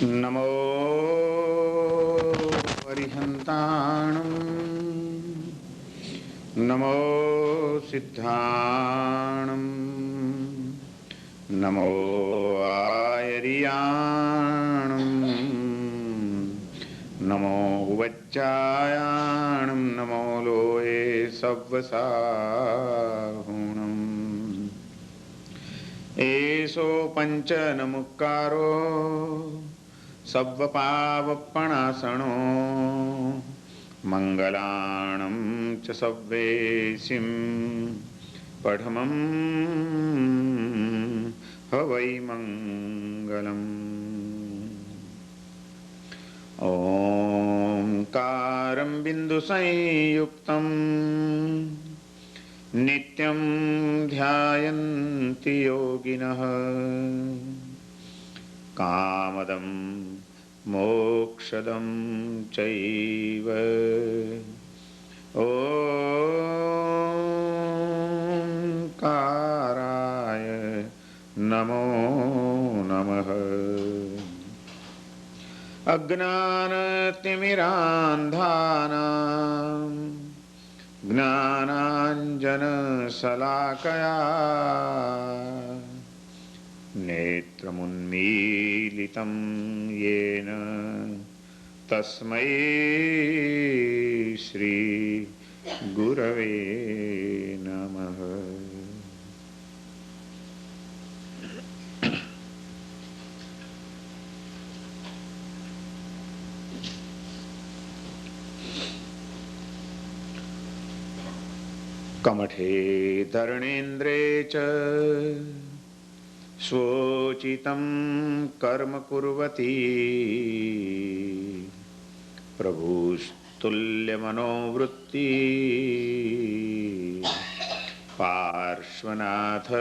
નમો અરિહંતાણં નમો સિદ્ધાણં નમો આયર્યાણં નમો વચ્ચાયાણં નમો લોએ સવ્વસાહુણં એસો પંચનમુક્કારો સવ્વપાવપણાસણો મંગલાણં ચ સવ્વેસિં પઠમં હવૈ મંગલમ. ઓંકારં બિંદુ સંયુક્તં નિત્યં ધ્યાયન્તિ યોગિનઃ કામદં મોક્ષદં ચૈવ. ઓંકારાય નમો નમઃ. અજ્ઞાનતિમિરાંધાનાં જ્ઞાનાંજનશલાકયા નેત્રముન્મીલિतं येन તસ્મૈ શ્રી ગુરવે નમઃ. કમઠે ધર્ણેન્દ્રે ચ સ્વોચિतं કર્મ કુર્વતી પ્રભુસ્તુલ્યમનોવૃત્તિ પાર્શ્વનાથ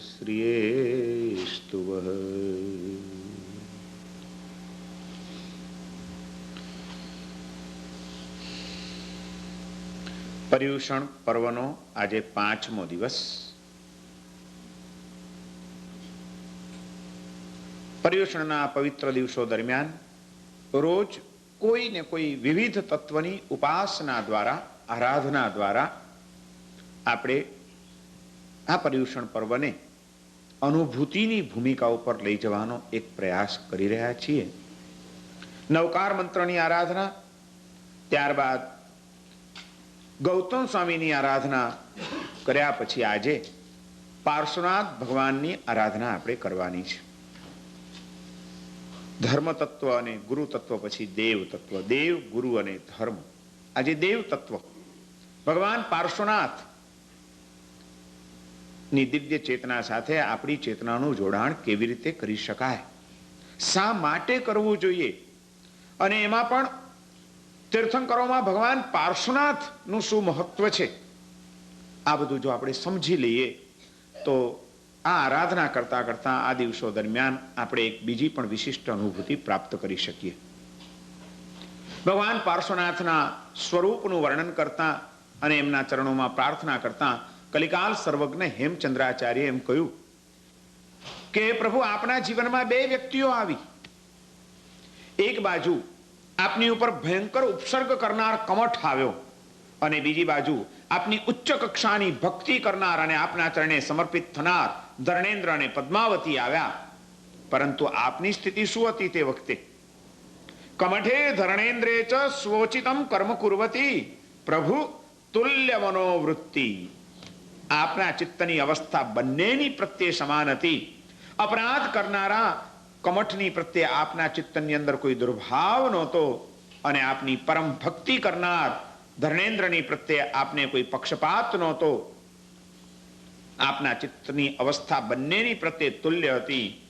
શ્રીયેસ્તુ વઃ. પર્યુષણ પર્વનો આજે 5મો દિવસ. પર્યુષણના પવિત્ર દિવસો દરમિયાન રોજ કોઈ ને કોઈ વિવિધ તત્વની ઉપાસના દ્વારા, આરાધના દ્વારા આપણે આ પર્યુષણ પર્વને અનુભૂતિની ભૂમિકા ઉપર લઈ જવાનો એક પ્રયાસ કરી રહ્યા છીએ. નવકાર મંત્રની આરાધના, ત્યારબાદ ગૌતમ સ્વામીની આરાધના કર્યા પછી આજે પાર્શ્વનાથ ભગવાનની આરાધના આપણે કરવાની છે. ધર્મ તત્વ અને ગુરુ તત્વ પછી દેવ તત્વ, દેવ, ગુરુ અને ધર્મ. આજે દેવ તત્વ ભગવાન પાર્શ્વનાથ ની દિવ્ય ચેતના સાથે આપણી ચેતનાનું જોડાણ કેવી રીતે કરી શકાય, શા માટે કરવું જોઈએ, અને એમાં પણ તીર્થંકરોમાં ભગવાન પાર્શ્વનાથ નું શું મહત્વ છે, આ બધું જો આપણે સમજી લઈએ તો આ આરાધના કરતા કરતા આ દિવસો દરમિયાન આપણે એક બીજી પણ વિશિષ્ટ અનુભૂતિ પ્રાપ્ત કરી શકીએ. ભગવાન પાર્શ્વનાથના સ્વરૂપનું વર્ણન કરતા અને એમના ચરણોમાં પ્રાર્થના કરતા કલિકાલ સર્વજ્ઞ હેમચંદ્રાચાર્ય એમ કહ્યું કે પ્રભુ, આપના જીવનમાં બે વ્યક્તિઓ આવી. એક બાજુ આપની ઉપર ભયંકર ઉપસર્ગ કરનાર કમઠ આવ્યો અને બીજી બાજુ આપની ઉચ્ચ કક્ષાની ભક્તિ કરનાર અને આપના ચરણે સમર્પિત થનાર ધર્ણેન્દ્ર અને પદ્માવતી આવ્યા. પરંતુ આપની સ્થિતિ શું હતી તે વખતે? કમઠે ધર્ણેન્દ્રે ચ સ્વોચિતમ કર્મ કુર્વતી પ્રભુ તુલ્ય મનોવૃત્તિ. આપના ચિત્તની અવસ્થા બંનેની પ્રત્યે સમાન હતી. અપરાધ કરનારા કમઠની પ્રત્યે આપના ચિત્તની અંદર કોઈ દુર્ભાવ નહોતો અને આપની પરમ ભક્તિ કરનાર ધર્ણેન્દ્રની પ્રત્યે આપને કોઈ પક્ષપાત નહોતો. આપના ચિત્તની અવસ્થા બંનેની પ્રત્યે તુલ્ય હતી.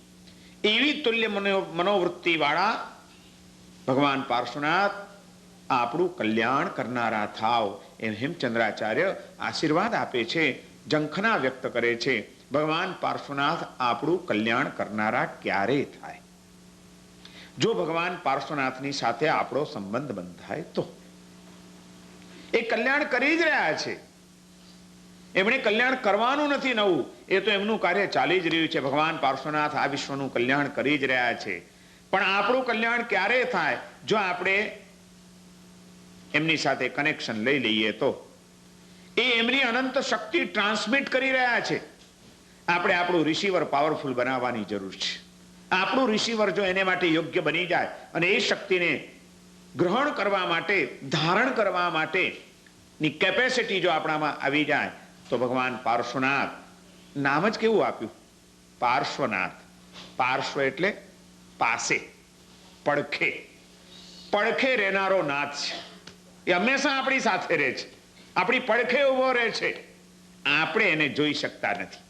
એવી તુલ્ય મનોવૃત્તિ વાળા ભગવાન પાર્શ્વનાથ આપણું કલ્યાણ કરનારા થાવ એમ હેમચંદ્રાચાર્ય આશીર્વાદ આપે છે, ઝંખના વ્યક્ત કરે છે. ભગવાન પાર્શ્વનાથ આપણું કલ્યાણ કરનારા ક્યારે થાય? જો ભગવાન પાર્શ્વનાથની સાથે આપણો સંબંધ બંધાય તો એ કલ્યાણ કરી જ રહ્યા છે. એમણે કલ્યાણ કરવાનું નથી નવું, એ તો એમનું કાર્ય ચાલી જ રહ્યું છે. ભગવાન પાર્શ્વનાથ આ વિશ્વનું કલ્યાણ કરી જ રહ્યા છે. પણ આપણું કલ્યાણ ક્યારે થાય? જો આપણે એમની સાથે કનેક્શન લઈ લઈએ તો. એ એમની અનંત શક્તિ ટ્રાન્સમિટ કરી રહ્યા છે. આપણે આપણું રિસીવર પાવરફુલ બનાવવાની જરૂર છે. આપણું રિસીવર જો એને માટે યોગ્ય બની જાય અને એ શક્તિને ગ્રહણ કરવા માટે, ધારણ કરવા માટેની કેપેસિટી જો આપણામાં આવી જાય તો ભગવાન પાર્શ્વનાથ, નામ જ કેવું આપ્યું, પાર્શ્વનાથ. પાર્શ્વ એટલે પાસે, પડખે, પડખે રહેનારો નાથ છે. એ હંમેશા આપણી સાથે રહે છે, આપણી પડખે ઉભો રહે છે. આપણે એને જોઈ શકતા નથી.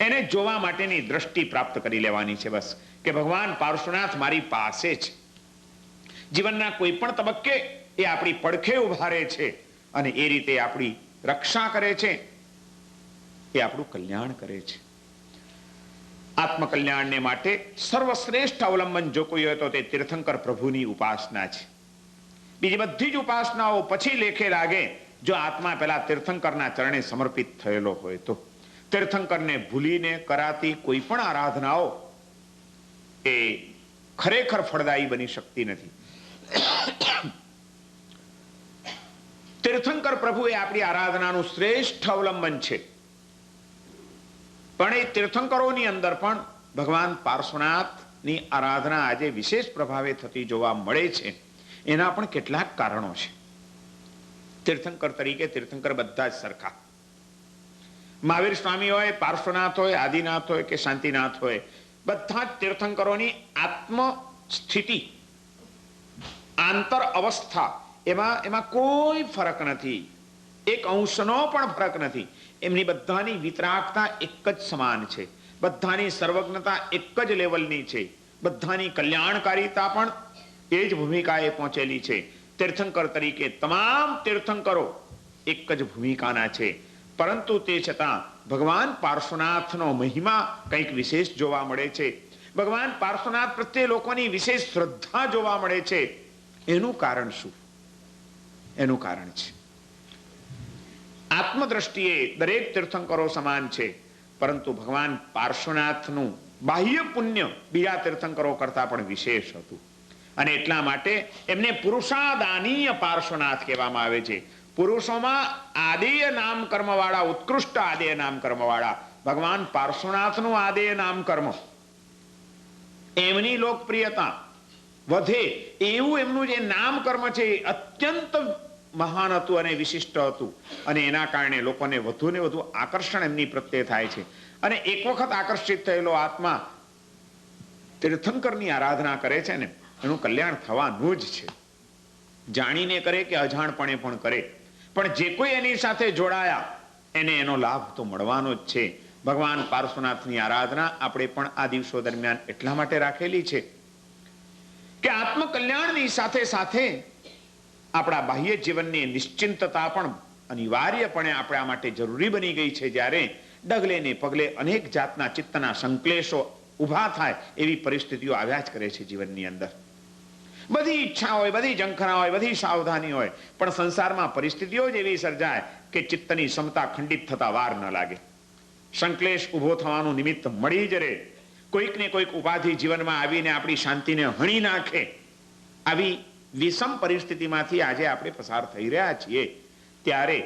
એને જોવા માટેની દ્રષ્ટિ પ્રાપ્ત કરી લેવાની છે બસ, કે ભગવાન પાર્શ્વનાથ મારી પાસે છે. જીવનના કોઈ પણ તબક્કે એ આપણી પડખે ઉભા રહે છે અને એ રીતે આપણી રક્ષા કરે છે, એ આપણું કલ્યાણ કરે છે. આત્મકલ્યાણને માટે સર્વશ્રેષ્ઠ અવલંબન જો કોઈ હોય તો તે તીર્થંકર પ્રભુની ઉપાસના છે. બીજી બધી જ ઉપાસનાઓ પછી લેખે લાગે જો આત્મા પેલા તીર્થંકરના ચરણે સમર્પિત થયેલો હોય તો. તીર્થંકરને ભૂલીને કરાતી કોઈ પણ આરાધનાઓ એ ખરેખર ફળદાયી બની શકતી નથી. તીર્થંકર પ્રભુ એ આપણી આરાધનાનું શ્રેષ્ઠ અવલંબન છે. પણ એ તીર્થંકરોની અંદર પણ ભગવાન પાર્શ્વનાથની આરાધના આજે વિશેષ પ્રભાવે થતી જોવા મળે છે. એના પણ કેટલાક કારણો છે. તીર્થંકર તરીકે તીર્થંકર બધા જ સરખા. મહાવીર સ્વામી હોય, પાર્શ્વનાથ હોય, આદિનાથ હોય કે શાંતિનાથ હોય, બધા જ તીર્થંકરોની આત્મ સ્થિતિ, આંતર અવસ્થા, એમાં કોઈ ફરક નથી. એક અંશનો પણ ફરક નથી. એમની બધાની વિતરાગતા એક જ સમાન છે. બધાની સર્વજ્ઞતા એક જ લેવલની છે. બધાની કલ્યાણકારીતા પણ એ જ ભૂમિકાએ પહોંચેલી છે. તીર્થંકર તરીકે તમામ તીર્થંકરો એક જ ભૂમિકાના છે. પરંતુ તે છતાં ભગવાન પાર્શ્વનાથનો મહિમા કંઈક વિશેષ જોવા મળે છે. ભગવાન પાર્શ્વનાથ પ્રત્યે લોકોની વિશેષ શ્રદ્ધા જોવા મળે છે. એનું કારણ શું? એનું કારણ છે આત્મદ્રષ્ટિએ દરેક તીર્થંકરો સમાન છે, પરંતુ ભગવાન પાર્શ્વનાથનું બાહ્ય પુણ્ય બીજા તીર્થંકરો કરતા પણ વિશેષ હતું. અને એટલા માટે એમને પુરુષાદાનીય પાર્શ્વનાથ કહેવામાં આવે છે. પુરુષોમાં આદેય નામ કર્મવાળા, ઉત્કૃષ્ટ આદેય નામ કર્મવાળા ભગવાન પાર્શ્વનાથનું આદેય નામ કર્મ, એમની લોકપ્રિયતા વધે એવું એમનું જે નામ કર્મ છે એ અત્યંત મહાન હતું અને વિશિષ્ટ હતું. અને એના કારણે લોકોને વધુ ને વધુ આકર્ષણ એમની પ્રત્યે થાય છે. અને એક વખત આકર્ષિત થયેલો આત્મા તીર્થંકરની આરાધના કરે છે ને, એનું કલ્યાણ થવાનું જ છે. જાણીને કરે કે અજાણપણે પણ કરે, પણ જે કોઈ એની સાથે જોડાયા એને એનો લાભ તો મળવાનો જ છે. ભગવાન પાર્શ્વનાથની આરાધના આપણે પણ આ દિવસો દરમિયાન એટલા માટે રાખેલી છે કે આત્મકલ્યાણની સાથે સાથે આપણા બાહ્ય જીવનની નિશ્ચિંતતા પણ અનિવાર્યપણે આપણા માટે જરૂરી બની ગઈ છે. જ્યારે ડગલે ને પગલે અનેક જાતના ચિત્તના સંકલેશો ઊભા થાય એવી પરિસ્થિતિઓ આવ્યા જ કરે છે જીવનની અંદર. બધી ઈચ્છા હોય, બધી ઝંખના હોય, બધી સાવધાની હોય, પણ સંસારમાં પરિસ્થિતિઓ જ એવી સર્જાય કે ચિત્તની ક્ષમતા ખંડિત થતા વાર ન લાગે. સંકલેશ ઊભો થવાનું નિમિત્ત મળી જ રહે. કોઈક ને કોઈક ઉપાધિ જીવનમાં આવીને આપણી શાંતિને હણી નાખે. આવી વિષમ પરિસ્થિતિમાંથી આજે આપણે પસાર થઈ રહ્યા છીએ. ત્યારે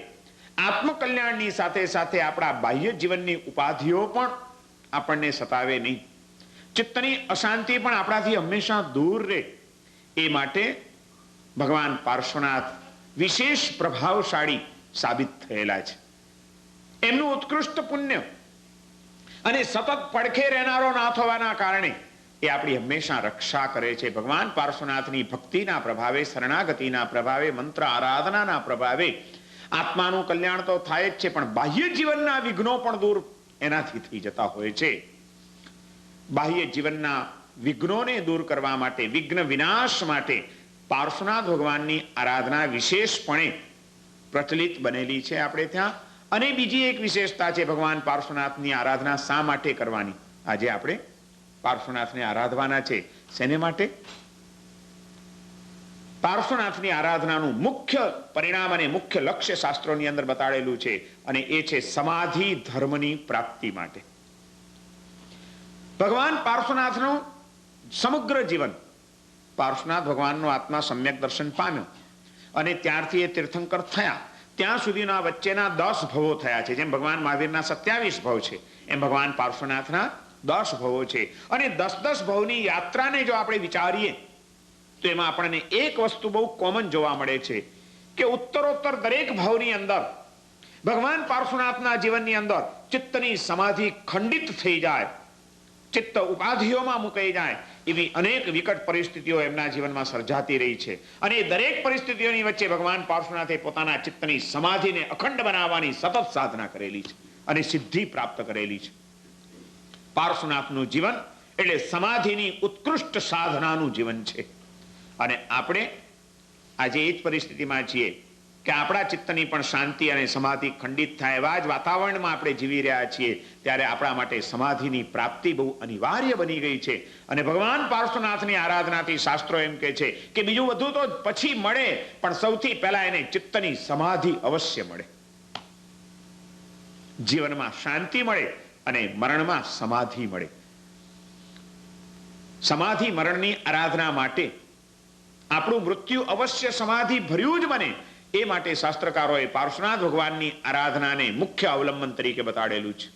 આત્મકલ્યાણની સાથે સાથે આપણા બાહ્ય જીવનની ઉપાધિઓ પણ આપણને સતાવે નહીં. ચિત્તની અશાંતિ પણ આપણાથી હંમેશા દૂર રહે. એ માટે ભગવાન પાર્શ્વનાથ વિશેષ પ્રભાવશાળી સાબિત થયેલા છે. એમનું ઉત્કૃષ્ટ પુણ્ય અને સતત પડખે રહેનારો નાથ હોવાના કારણે એ આપણી હંમેશા રક્ષા કરે છે. ભગવાન પાર્શ્વનાથની ભક્તિના પ્રભાવે, શરણાગતિના પ્રભાવે, મંત્ર આરાધનાના પ્રભાવે આત્માનું કલ્યાણ તો થાય જ છે, પણ બાહ્ય જીવનના વિઘ્નો પણ દૂર એનાથી થઈ જતા હોય છે. બાહ્ય જીવનના વિઘ્નોને દૂર કરવા માટે, વિઘ્ન વિનાશ માટે પાર્શ્વનાથ ભગવાનની આરાધના વિશેષપણે પ્રચલિત બનેલી છે આપણે ત્યાં. અને બીજી એક વિશેષતા છે ભગવાન પાર્શ્વનાથની આરાધના શા માટે કરવાની. આજે આપણે પાર્શ્વનાથને આરાધવાના છે. શેને માટે? પાર્શ્વનાથની આરાધનાનું મુખ્ય પરિણામ અને મુખ્ય લક્ષ્ય શાસ્ત્રોની અંદર બતાડેલું છે, અને એ છે સમાધિ ધર્મની પ્રાપ્તિ માટે. ભગવાન પાર્શ્વનાથનું સમગ્ર જીવન, પાર્શ્વનાથ ભગવાનનો આત્મા સમ્યક દર્શન પામ્યો અને ત્યારથી એ તીર્થંકર થયા ત્યાં સુધીના વચ્ચેના 10 ભવો થયા છે. જેમ ભગવાન મહાવીરના 27 ભવ છે, એમ ભગવાન પાર્શ્વનાથના 10 ભવો છે. અને 10 ભવની યાત્રાને જો આપણે વિચારીએ તો એમાં આપણને એક વસ્તુ બહુ કોમન જોવા મળે છે કે ઉત્તરોત્તર દરેક ભાવની અંદર ભગવાન પાર્શ્વનાથના જીવનની અંદર ચિત્તની સમાધિ ખંડિત થઈ જાય, ચિત્ત ઉપાધિઓમાં મુકાઈ જાય એવી અનેક વિકટ પરિસ્થિતિઓ એમના જીવનમાં સર્જાતી રહી છે. અને એ દરેક પરિસ્થિતિઓની વચ્ચે ભગવાન પાર્શ્વનાથે પોતાના ચિત્તની સમાધિને અખંડ બનાવવાની સતત સાધના કરેલી છે અને સિદ્ધિ પ્રાપ્ત કરેલી છે. પાર્શ્વનાથનું જીવન એટલે સમાધિની ઉત્કૃષ્ટ સાધનાનું જીવન છે. અને આપણે આજે એ જ પરિસ્થિતિમાં છીએ કે આપણા ચિત્તની પણ શાંતિ અને સમાધિ ખંડિત થાય એવા જ વાતાવરણમાં આપણે જીવી રહ્યા છીએ. ત્યારે આપણા માટે સમાધિની પ્રાપ્તિ બહુ અનિવાર્ય બની ગઈ છે. અને ભગવાન પાર્શ્વનાથની આરાધનાથી શાસ્ત્રો એમ કહે છે કે બીજું બધું તો પછી મળે, પણ સૌથી પહેલા એને ચિત્તની સમાધિ અવશ્ય મળે. જીવનમાં શાંતિ મળે અને મરણમાં સમાધિ મળે. સમાધિ મરણની આરાધના માટે આપણું મૃત્યુ અવશ્ય સમાધિ ભર્યું જ બને એ માટે શાસ્ત્રકારોએ પાર્શ્વનાથ ભગવાનની આરાધનાને મુખ્ય અવલંબન તરીકે બતાડેલું છે.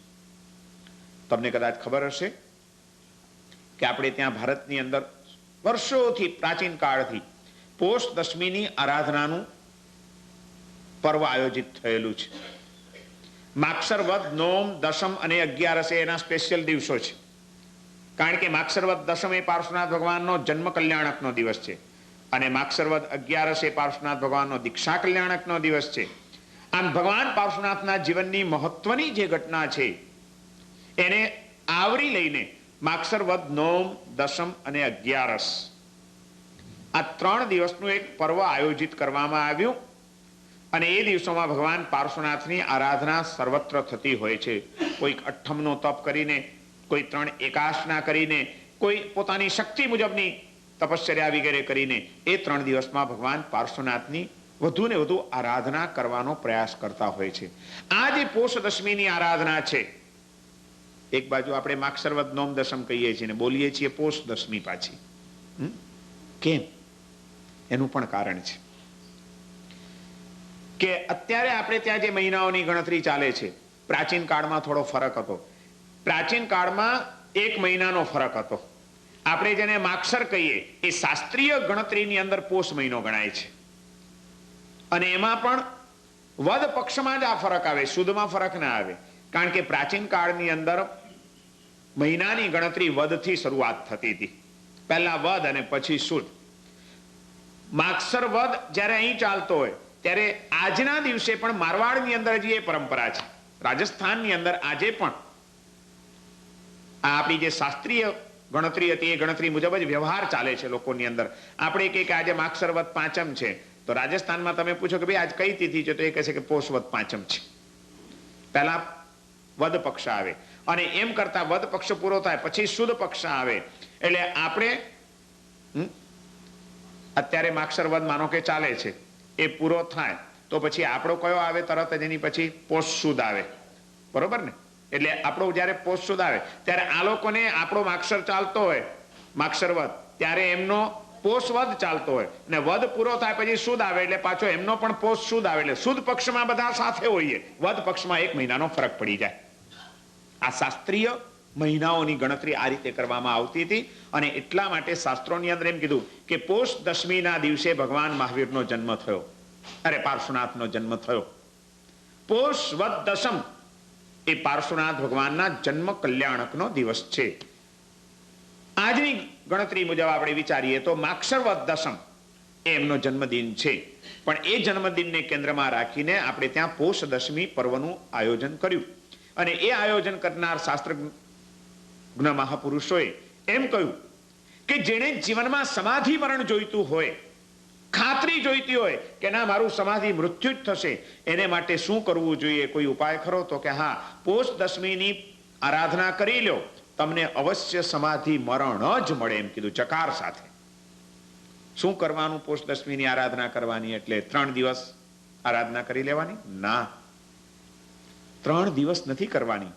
તમને કદાચ ખબર હશે કે આપણે ત્યાં ભારતની અંદર વર્ષોથી પ્રાચીન કાળથી પોષ દશમીની આરાધનાનું પર્વ આયોજિત થયેલું છે. માક્ષર વદ, નોમ, દશમ અને 11 એના સ્પેશિયલ દિવસો છે. કારણ કે માક્ષર વદ દશમ એ પાર્શ્વનાથ ભગવાનનો જન્મ કલ્યાણકનો દિવસ છે અને માક્ષર વદ 11 એ પાર્શ્વનાથ ભગવાનનો દીક્ષા કલ્યાણકનો દિવસ છે. આમ ભગવાન પાર્શ્વનાથના જીવનની મહત્વની જે ઘટના છે એને આવરી લઈને માક્ષર વદ, નોમ, દશમ અને 11 આ 3 દિવસનું એક પર્વ આયોજિત કરવામાં આવ્યું. અને એ દિવસોમાં ભગવાન પાર્શ્વનાથની આરાધના સર્વત્ર થતી હોય છે. કોઈક અઠ્ઠમનો તપ કરીને, કોઈ 3 એકાસના કરીને, કોઈ પોતાની શક્તિ મુજબની તપશ્ચર્યા વગેરે કરીને એ 3 દિવસમાં ભગવાન પાર્શ્વનાથની વધુ ને વધુ આરાધના કરવાનો પ્રયાસ કરતા હોય છે. આ જે પોષ દશમીની આરાધના છે, એક બાજુ આપણે માક્ષર વદ, નોમ, દશમ કહીએ છીએ ને બોલીએ છીએ પોષ દશમી પાછી. કેમ? એનું પણ કારણ છે કે અત્યારે આપણે ત્યાં જે મહિનાઓની ગણતરી ચાલે છે, પ્રાચીન કાળમાં થોડો ફરક હતો. પ્રાચીન કાળમાં 1 મહિનાનો ફરક હતો. આપણે જેને માક્ષર કહીએ એ શાસ્ત્રીય ગણતરીની અંદર પોષ મહિનો ગણાય છે. અને એમાં પણ વદ પક્ષમાં જ આ ફરક આવે, સુદમાં ફરક ના આવે. કારણ કે પ્રાચીન કાળની અંદર મહિનાની ગણતરી વદથી શરૂઆત થતી હતી. પહેલા વદ અને પછી સુદ. માક્ષર વદ જ્યારે અહીં ચાલતો હોય ત્યારે આજના દિવસે પણ મારવાડની અંદર હજી એ પરંપરા છે. રાજસ્થાનની અંદર આજે પણ આપણી જે શાસ્ત્રીય ગણતરી હતી એ ગણતરી મુજબ જ વ્યવહાર ચાલે છે લોકોની અંદર. આપણે કે આજે માક્ષર વદ પાંચમ છે તો રાજસ્થાનમાં તમે પૂછો કે ભાઈ આજ કઈ તિથિ છે તો એ કહે છે કે પોષ વદ પાંચમ છે. પહેલા વદ પક્ષ આવે અને એમ કરતા વદ પક્ષ પૂરો થાય પછી સુદ પક્ષ આવે. એટલે આપણે અત્યારે માક્ષર વદ માનો કે ચાલે છે, એ પૂરો થાય તો પછી આપણો કયો આવે? તરત જ એની પછી પોષ સુદ આવે. બરોબર ને? એટલે આપણો જ્યારે પોષ સુદ આવે ત્યારે આ લોકોને આપણો માક્ષર ચાલતો હોય, માક્ષર વદ, ત્યારે એમનો પોષ વદ ચાલતો હોય અને વદ પૂરો થાય પછી સુદ આવે એટલે પાછો એમનો પણ પોષ સુદ આવે. એટલે સુદ પક્ષમાં બધા સાથે હોઈએ, વદ પક્ષમાં 1 મહિનાનો ફરક પડી જાય. આ શાસ્ત્રીય મહિનાઓની ગણતરી આ રીતે કરવામાં આવતી હતી. અને એટલા માટે શાસ્ત્રોની અંદર એમ કીધું કે પોષ દશમીના દિવસે ભગવાન મહાવીરનો જન્મ થયો, અરે પાર્શ્વનાથનો જન્મ થયો. પોષ વદ દશમ એ પાર્શ્વનાથ ભગવાનના જન્મ કલ્યાણકનો દિવસ છે. આજની ગણતરી મુજબ આપણે વિચારીએ તો માક્ષર વદ દશમ એ એમનો જન્મદિન છે. પણ એ જન્મદિનને કેન્દ્રમાં રાખીને આપણે ત્યાં પોષ દશમી પર્વનું આયોજન કર્યું. અને એ આયોજન કરનાર શાસ્ત્રજ્ઞ મહાપુરુષોએ એમ કહ્યું કે જેણે જીવનમાં સમાધિ મરણ જોઈતું હોય, ખાતરી જોઈતી હોય કે ના મારું સમાધિ મૃત્યુ જ થશે, એને માટે શું કરવું જોઈએ? કોઈ ઉપાય ખરો? તો કે હા, પોષ દશમીની આરાધના કરી લો, તમને અવશ્ય સમાધિ મરણ જ મળે એમ કીધું ચકાર સાથે. શું કરવાનું? પોષ દશમીની આરાધના કરવાની એટલે 3 દિવસ આરાધના કરી લેવાની? ના, 3 દિવસ નથી કરવાની.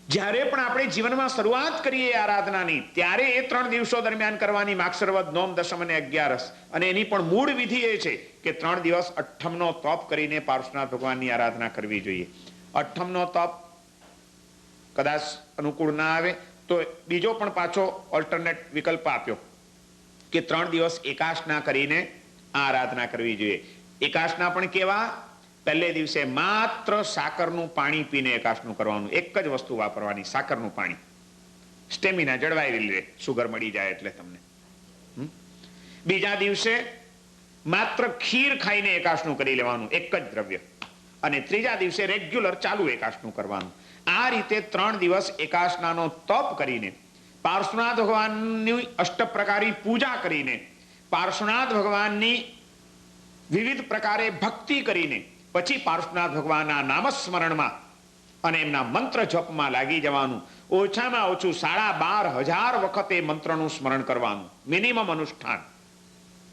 જ્યારે પણ આપણે જીવનમાં શરૂઆત કરીએ આરાધનાની, ત્યારે એ 3 દિવસો દરમિયાન કરવાની. માગસરવદ, નોમ, દશમ અને 11. અને એની પણ મૂળ વિધિ એ છે કે 3 દિવસ અઠ્ઠમનો તપ કરીને પાર્શ્વનાથ ભગવાનની આરાધના કરવી જોઈએ. અઠ્ઠમનો તપ કદાચ અનુકૂળ ના આવે તો બીજો પણ પાછો ઓલ્ટરનેટ વિકલ્પ આપ્યો કે 3 દિવસ એકાસના કરીને આ આરાધના કરવી જોઈએ. એકાસના પણ કેવા? પહેલે દિવસે માત્ર સાકરનું પાણી પીને એકાસનું કરવાનું. એક જ વસ્તુ વાપરવાની, સાકરનું પાણી. સ્ટેમિના જળવાઈ રહે, સુગર મળી જાય એટલે તમને. બીજા દિવસે માત્ર ખીર ખાઈને એકાસનું કરી લેવાનું, એક જ દ્રવ્ય. અને ત્રીજા દિવસે રેગ્યુલર ચાલુ એકાસનું કરવાનું. આ રીતે 3 દિવસ એકાસનાનો તપ કરીને, પાર્શ્વનાથ ભગવાનની અષ્ટપ્રકારી પૂજા કરીને, પાર્શ્વનાથ ભગવાનની વિવિધ પ્રકારે ભક્તિ કરીને પછી પાર્શ્વનાથ ભગવાનના નામસ્મરણમાં અને એમના મંત્ર જપમાં લાગી જવાનું. ઓછામાં ઓછું 12,500 વખત એ મંત્રનું સ્મરણ કરવાનું, મિનિમમ અનુષ્ઠાન.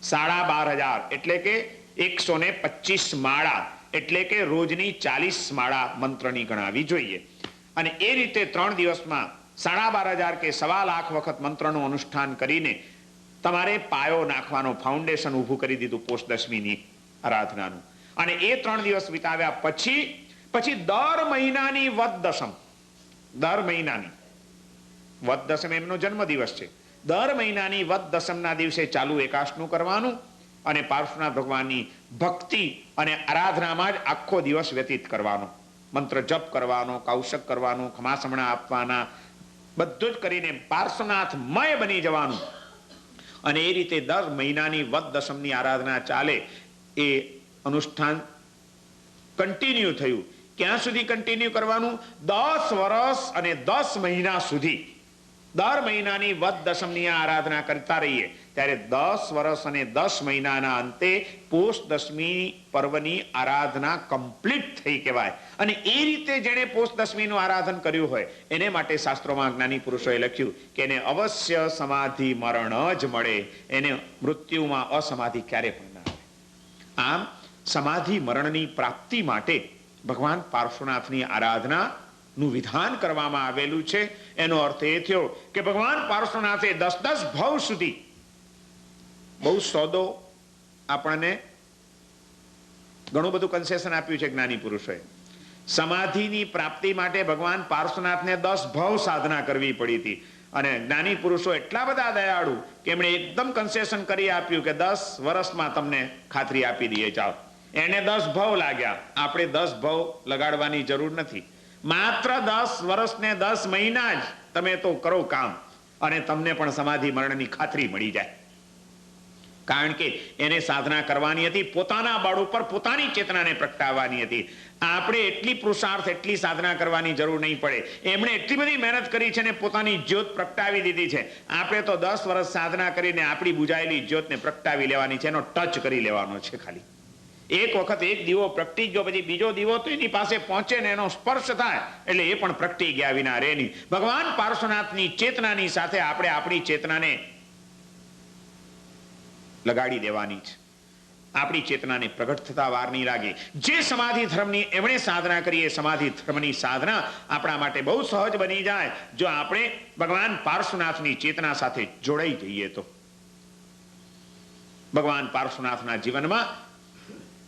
12,500 એટલે કે 125 માળા, એટલે કે રોજની 40 માળા મંત્રની ગણાવી જોઈએ. અને એ રીતે 3 દિવસમાં 12,500 કે 1,25,000 વખત મંત્રનું અનુષ્ઠાન કરીને તમારે પાયો નાખવાનો, ફાઉન્ડેશન ઊભું કરી દીધું પોષ દશમીની આરાધનાનું. અને એ 3 દિવસ વિતાવ્યા પછી દર મહિનાની વદ દશમ, દર મહિનાની વદ દશમ એમનો જન્મદિવસ છે, દર મહિનાની વદ દશમના દિવસે ચાલુ એકાસનું કરવાનું અને પાર્શ્વનાથ ભગવાનની ભક્તિ અને આરાધનામાં જ આખો દિવસ વ્યતીત કરવાનો. મંત્ર જપ કરવાનો, કૌશક કરવાનો, ખમાસમણા આપવાના, બધું જ કરીને પાર્શ્વનાથમય બની જવાનું. અને એ રીતે દર મહિનાની વદ દશમની આરાધના ચાલે. એ અનુષ્ઠાન કન્ટિન્યુ થયું. ક્યાં સુધી કન્ટિન્યુ કરવાનું? 10 વર્ષ અને 10 મહિના સુધી દર મહિનાની વદ દશમની આરાધના કરતા રહીએ. ત્યારે 10 વર્ષ અને 10 મહિનાના અંતે પોષ દશમી પર્વની આરાધના કમ્પ્લીટ થઈ કહેવાય. અને એ રીતે જેણે પોષ દશમીનું આરાધન કર્યું હોય એને માટે શાસ્ત્રોમાં જ્ઞાની પુરુષોએ લખ્યું કે એને અવશ્ય સમાધિ મરણ જ મળે, એને મૃત્યુમાં અસમાધિ ક્યારે પણ ના આવે. આમ સમાધિ મરણની પ્રાપ્તિ માટે ભગવાન પાર્શ્વનાથની આરાધનાનું વિધાન કરવામાં આવેલું છે. એનો અર્થ એ થયો કે ભગવાન પાર્શ્વનાથે 10 ભવ સુધી બહુ સોદો આપણને ઘણું બધું કન્સેશન આપ્યું છે જ્ઞાની પુરુષોએ. સમાધિની પ્રાપ્તિ માટે ભગવાન પાર્શ્વનાથને 10 ભવ સાધના કરવી પડી હતી. અને જ્ઞાની પુરુષો એટલા બધા દયાળુ કે એમણે એકદમ કન્સેશન કરી આપ્યું કે 10 વર્ષમાં તમને ખાતરી આપી દઈએ, જાઓ. એને 10 ભવ લાગ્યા, આપણે 10 ભવ લગાડવાની જરૂર નથી. માત્ર 10 વર્ષ ને 10 મહિના જ તમે તો કરો કામ અને તમને પણ સમાધિ મરણની ખાતરી મળી જાય. કારણ કે એને સાધના કરવાની હતી, પોતાના બળ ઉપર પોતાની ચેતનાને પ્રગટાવવાની હતી. આપણે એટલી પુરુષાર્થ, એટલી સાધના કરવાની જરૂર નહીં પડે. એમણે એટલી બધી મહેનત કરી છે ને પોતાની જ્યોત પ્રગટાવી દીધી છે. આપણે તો 10 વર્ષ સાધના કરીને આપણી બુજાયેલી જ્યોતને પ્રગટાવી લેવાની છે, એનો ટચ કરી લેવાનો છે ખાલી. એક વખત એક દીવો પ્રગટી ગયો, પછી બીજો દીવો તો એની પાસે પહોંચે ને એનો સ્પર્શ થાય એટલે એ પણ પ્રગટી ગયા વિના રહે નહીં. ભગવાન પાર્શ્વનાથની ચેતનાની સાથે આપણે આપણી ચેતનાને લગાડી દેવાની છે. આપણી ચેતનાને પ્રગટ થતા વાર નહીં લાગે. જે સમાધિ ધર્મની એમણે સાધના કરી એ સમાધિ ધર્મની સાધના આપણા માટે બહુ સહજ બની જાય જો આપણે ભગવાન પાર્શ્વનાથની ચેતના સાથે જોડાઈ જઈએ તો. ભગવાન પાર્શ્વનાથના જીવનમાં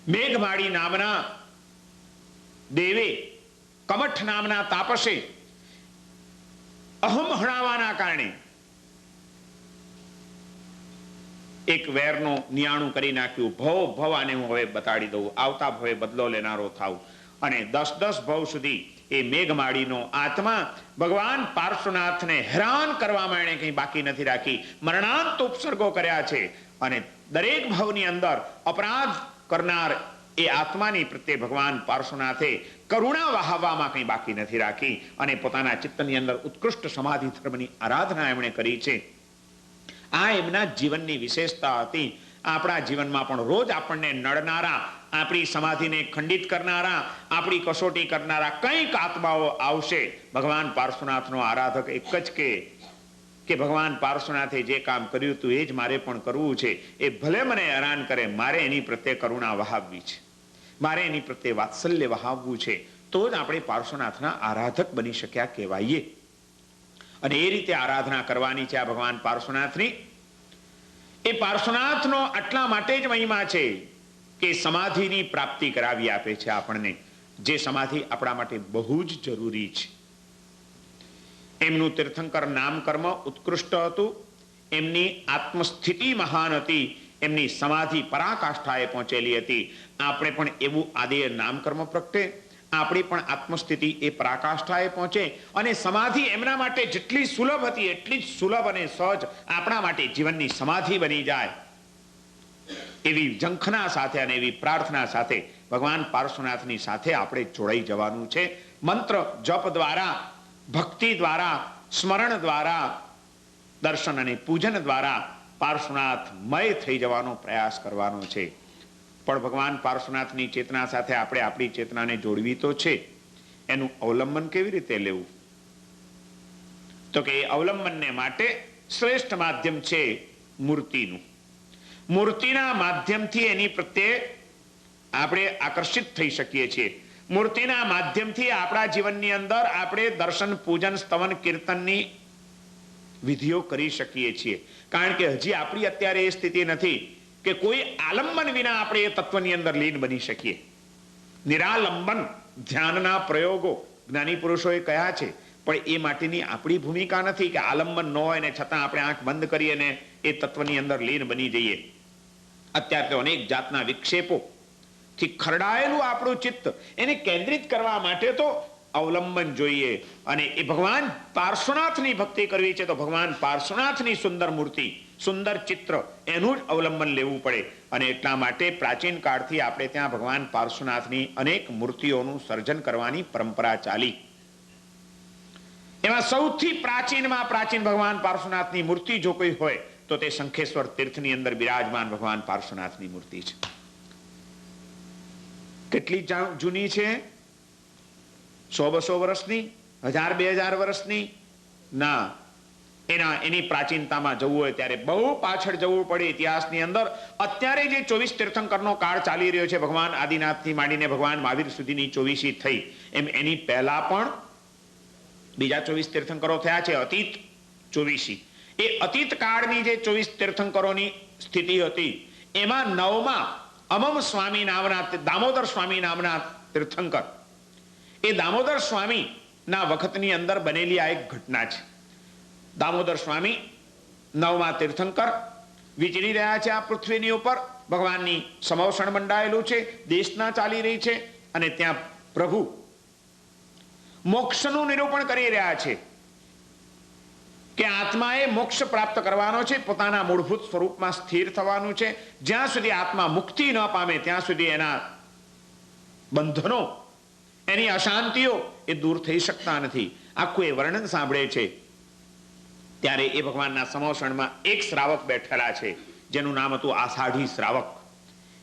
મેઘમાળી નામના દેવે, કમઠ નામના તાપસે અહમ હણાવાના કારણે એક વેરનો નિયાણું કરી નાખ્યું. ભવ આને હું હવે બતાડી દઉં, આવતા ભવે બદલો લેનારો થાવ. અને 10 ભવ સુધી એ મેઘમાળીનો આત્મા ભગવાન પાર્શ્વનાથને હેરાન કરવામાં એણે કંઈ બાકી નથી રાખી. મરણાંત ઉપસર્ગો કર્યા છે અને દરેક ભવની અંદર અપરાધ કરનાર એ આત્માની પ્રત્યે ભગવાન પાર્શ્વનાથે કરુણા વહાવવામાં કંઈ બાકી નથી રાખી અને પોતાના ચિત્તની અંદર ઉત્કૃષ્ટ સમાધિ ધર્મની આરાધના એમણે કરી છે. આ એમના જીવનની વિશેષતા હતી. આપણા જીવનમાં પણ રોજ આપણને નડનારા, આપણી સમાધિને ખંડિત કરનારા, આપણી કસોટી કરનારા કંઈક આત્માઓ આવશે. ભગવાન પાર્શ્વનાથનો આરાધક એક જ કે કે ભગવાન પાર્શ્વનાથે જે કામ કર્યું હતું એ જ મારે પણ કરવું છે. એ ભલે મને હેરાન કરે, મારે એની પ્રત્યે કરુણા વહાવવી છે, મારે એની પ્રત્યે વાત્સલ્ય વહાવવું છે. તો જ આપણે પાર્શ્વનાથના આરાધક બની શક્યા કહેવાઈએ. અને એ રીતે આરાધના કરવાની છે આ ભગવાન પાર્શ્વનાથની. એ પાર્શ્વનાથનો આટલા માટે જ મહિમા છે કે સમાધિની પ્રાપ્તિ કરાવી આપે છે આપણને, જે સમાધિ આપણા માટે બહુ જ જરૂરી છે. એમનું તીર્થંકર નામ કર્મ ઉત્કૃષ્ટ હતું, એમની આત્મસ્થિતિ મહાન હતી, એમની સમાધિ પરાકાષ્ઠાએ પહોંચેલી હતી. આપણે પણ એવું આદે નામ કર્મ પ્રગટે, આપણી પણ આત્મસ્થિતિ એ પરાકાષ્ઠાએ પહોંચે અને સમાધિ એમના માટે જેટલી સુલભ હતી એટલી જ સુલભ અને સહજ આપણા માટે જીવનની સમાધિ બની જાય, એવી ઝંખના સાથે અને એવી પ્રાર્થના સાથે ભગવાન પાર્શ્વનાથની સાથે આપણે જોડાઈ જવાનું છે. મંત્ર જપ દ્વારા, ભક્તિ દ્વારા, સ્મરણ દ્વારા, દર્શન અને પૂજન દ્વારા પાર્શ્વનાથમય થઈ જવાનો પ્રયાસ કરવાનો છે. પણ ભગવાન પાર્શ્વનાથની ચેતના સાથે આપણે આપણી ચેતનાને જોડવી તો છે. એનું અવલંબન કેવી રીતે લેવું? તો કે અવલંબનને માટે શ્રેષ્ઠ માધ્યમ છે મૂર્તિનું. મૂર્તિના માધ્યમથી એની પ્રત્યે આપણે આકર્ષિત થઈ શકીએ છીએ. મૂર્તિના માધ્યમથી આપણા જીવનની અંદર આપણે દર્શન, પૂજન, સ્તવન, કીર્તનની વિધિઓ કરી શકીએ છીએ. કારણ કે હજી આપણી અત્યારે એ સ્થિતિ નથી કે કોઈ આલંબન વિના આપણે એ તત્વની અંદર લીન બની શકીએ. નિરાલંબન ધ્યાનના પ્રયોગો જ્ઞાની પુરુષોએ કયા છે, પણ એ માટેની આપણી ભૂમિકા નથી કે આલંબન ન હોય ને છતાં આપણે આંખ બંધ કરી અને એ તત્વની અંદર લીન બની જઈએ. અત્યારે તો અનેક જાતના વિક્ષેપોથી ખરડાયેલું આપણું ચિત્ત એને કેન્દ્રિત કરવા માટે તો અવલંબન જોઈએ. અને એ ભગવાન પાર્શ્વનાથની ભક્તિ કરવી છે તો ભગવાન પાર્શ્વનાથની સુંદર મૂર્તિ, સુંદર ચિત્ર, એનું જ અવલંબન લેવું પડે. અને એટલા માટે પ્રાચીન કાળથી આપણે ત્યાં ભગવાન પાર્શ્વનાથની અનેક મૂર્તિઓનું સર્જન કરવાની પરંપરા ચાલી. એમાં સૌથી પ્રાચીનમાં પ્રાચીન ભગવાન પાર્શ્વનાથની મૂર્તિ જો કોઈ હોય તો તે શંખેશ્વર તીર્થની અંદર બિરાજમાન ભગવાન પાર્શ્વનાથની મૂર્તિ છે. કેટલી જૂની છે? 100-200 વર્ષની? 1000-2000 વર્ષની? ના. એની પ્રાચીનતામાં જવું હોય ત્યારે બહુ પાછળ જવું પડે ઇતિહાસની અંદર. અત્યારે જે 24 તીર્થંકરનો કાળ ચાલી રહ્યો છે, ભગવાન આદિનાથથી માંડીને ભગવાન મહાવીર સુધીની 24 થઈ, એમ એની પહેલા પણ બીજા 24 તીર્થંકરો થયા છે, અતીત 24. એ અતીત કાળની જે 24 તીર્થંકરોની સ્થિતિ હતી એમાં 9મા અમમ સ્વામી નામના, દામોદર સ્વામી નામના તીર્થંકર, એ દામોદર સ્વામીના વખતની અંદર બનેલી આ એક ઘટના છે. દામોદર સ્વામી 9મા તીર્થંકર વિચરી રહ્યા છે આ પૃથ્વીની ઉપર. ભગવાનની સમવસણ મંડાયેલું છે, દેશના ચાલી રહી છે અને ત્યાં પ્રભુ મોક્ષનું નિરૂપણ કરી રહ્યા છે કે આત્માએ મોક્ષ પ્રાપ્ત કરવાનો છે, પોતાના મૂળભૂત સ્વરૂપમાં સ્થિર થવાનું છે. જ્યાં સુધી આત્મા મુક્તિ ન પામે ત્યાં સુધી એના બંધનો, એની અશાંતિઓ એ દૂર થઈ શકતા નથી. આખું એ વર્ણન સાંભળે છે ત્યારે એ ભગવાનના સમવસણમાં એક શ્રાવક બેઠેલા છે જેનું નામ હતું આષાઢી શ્રાવક.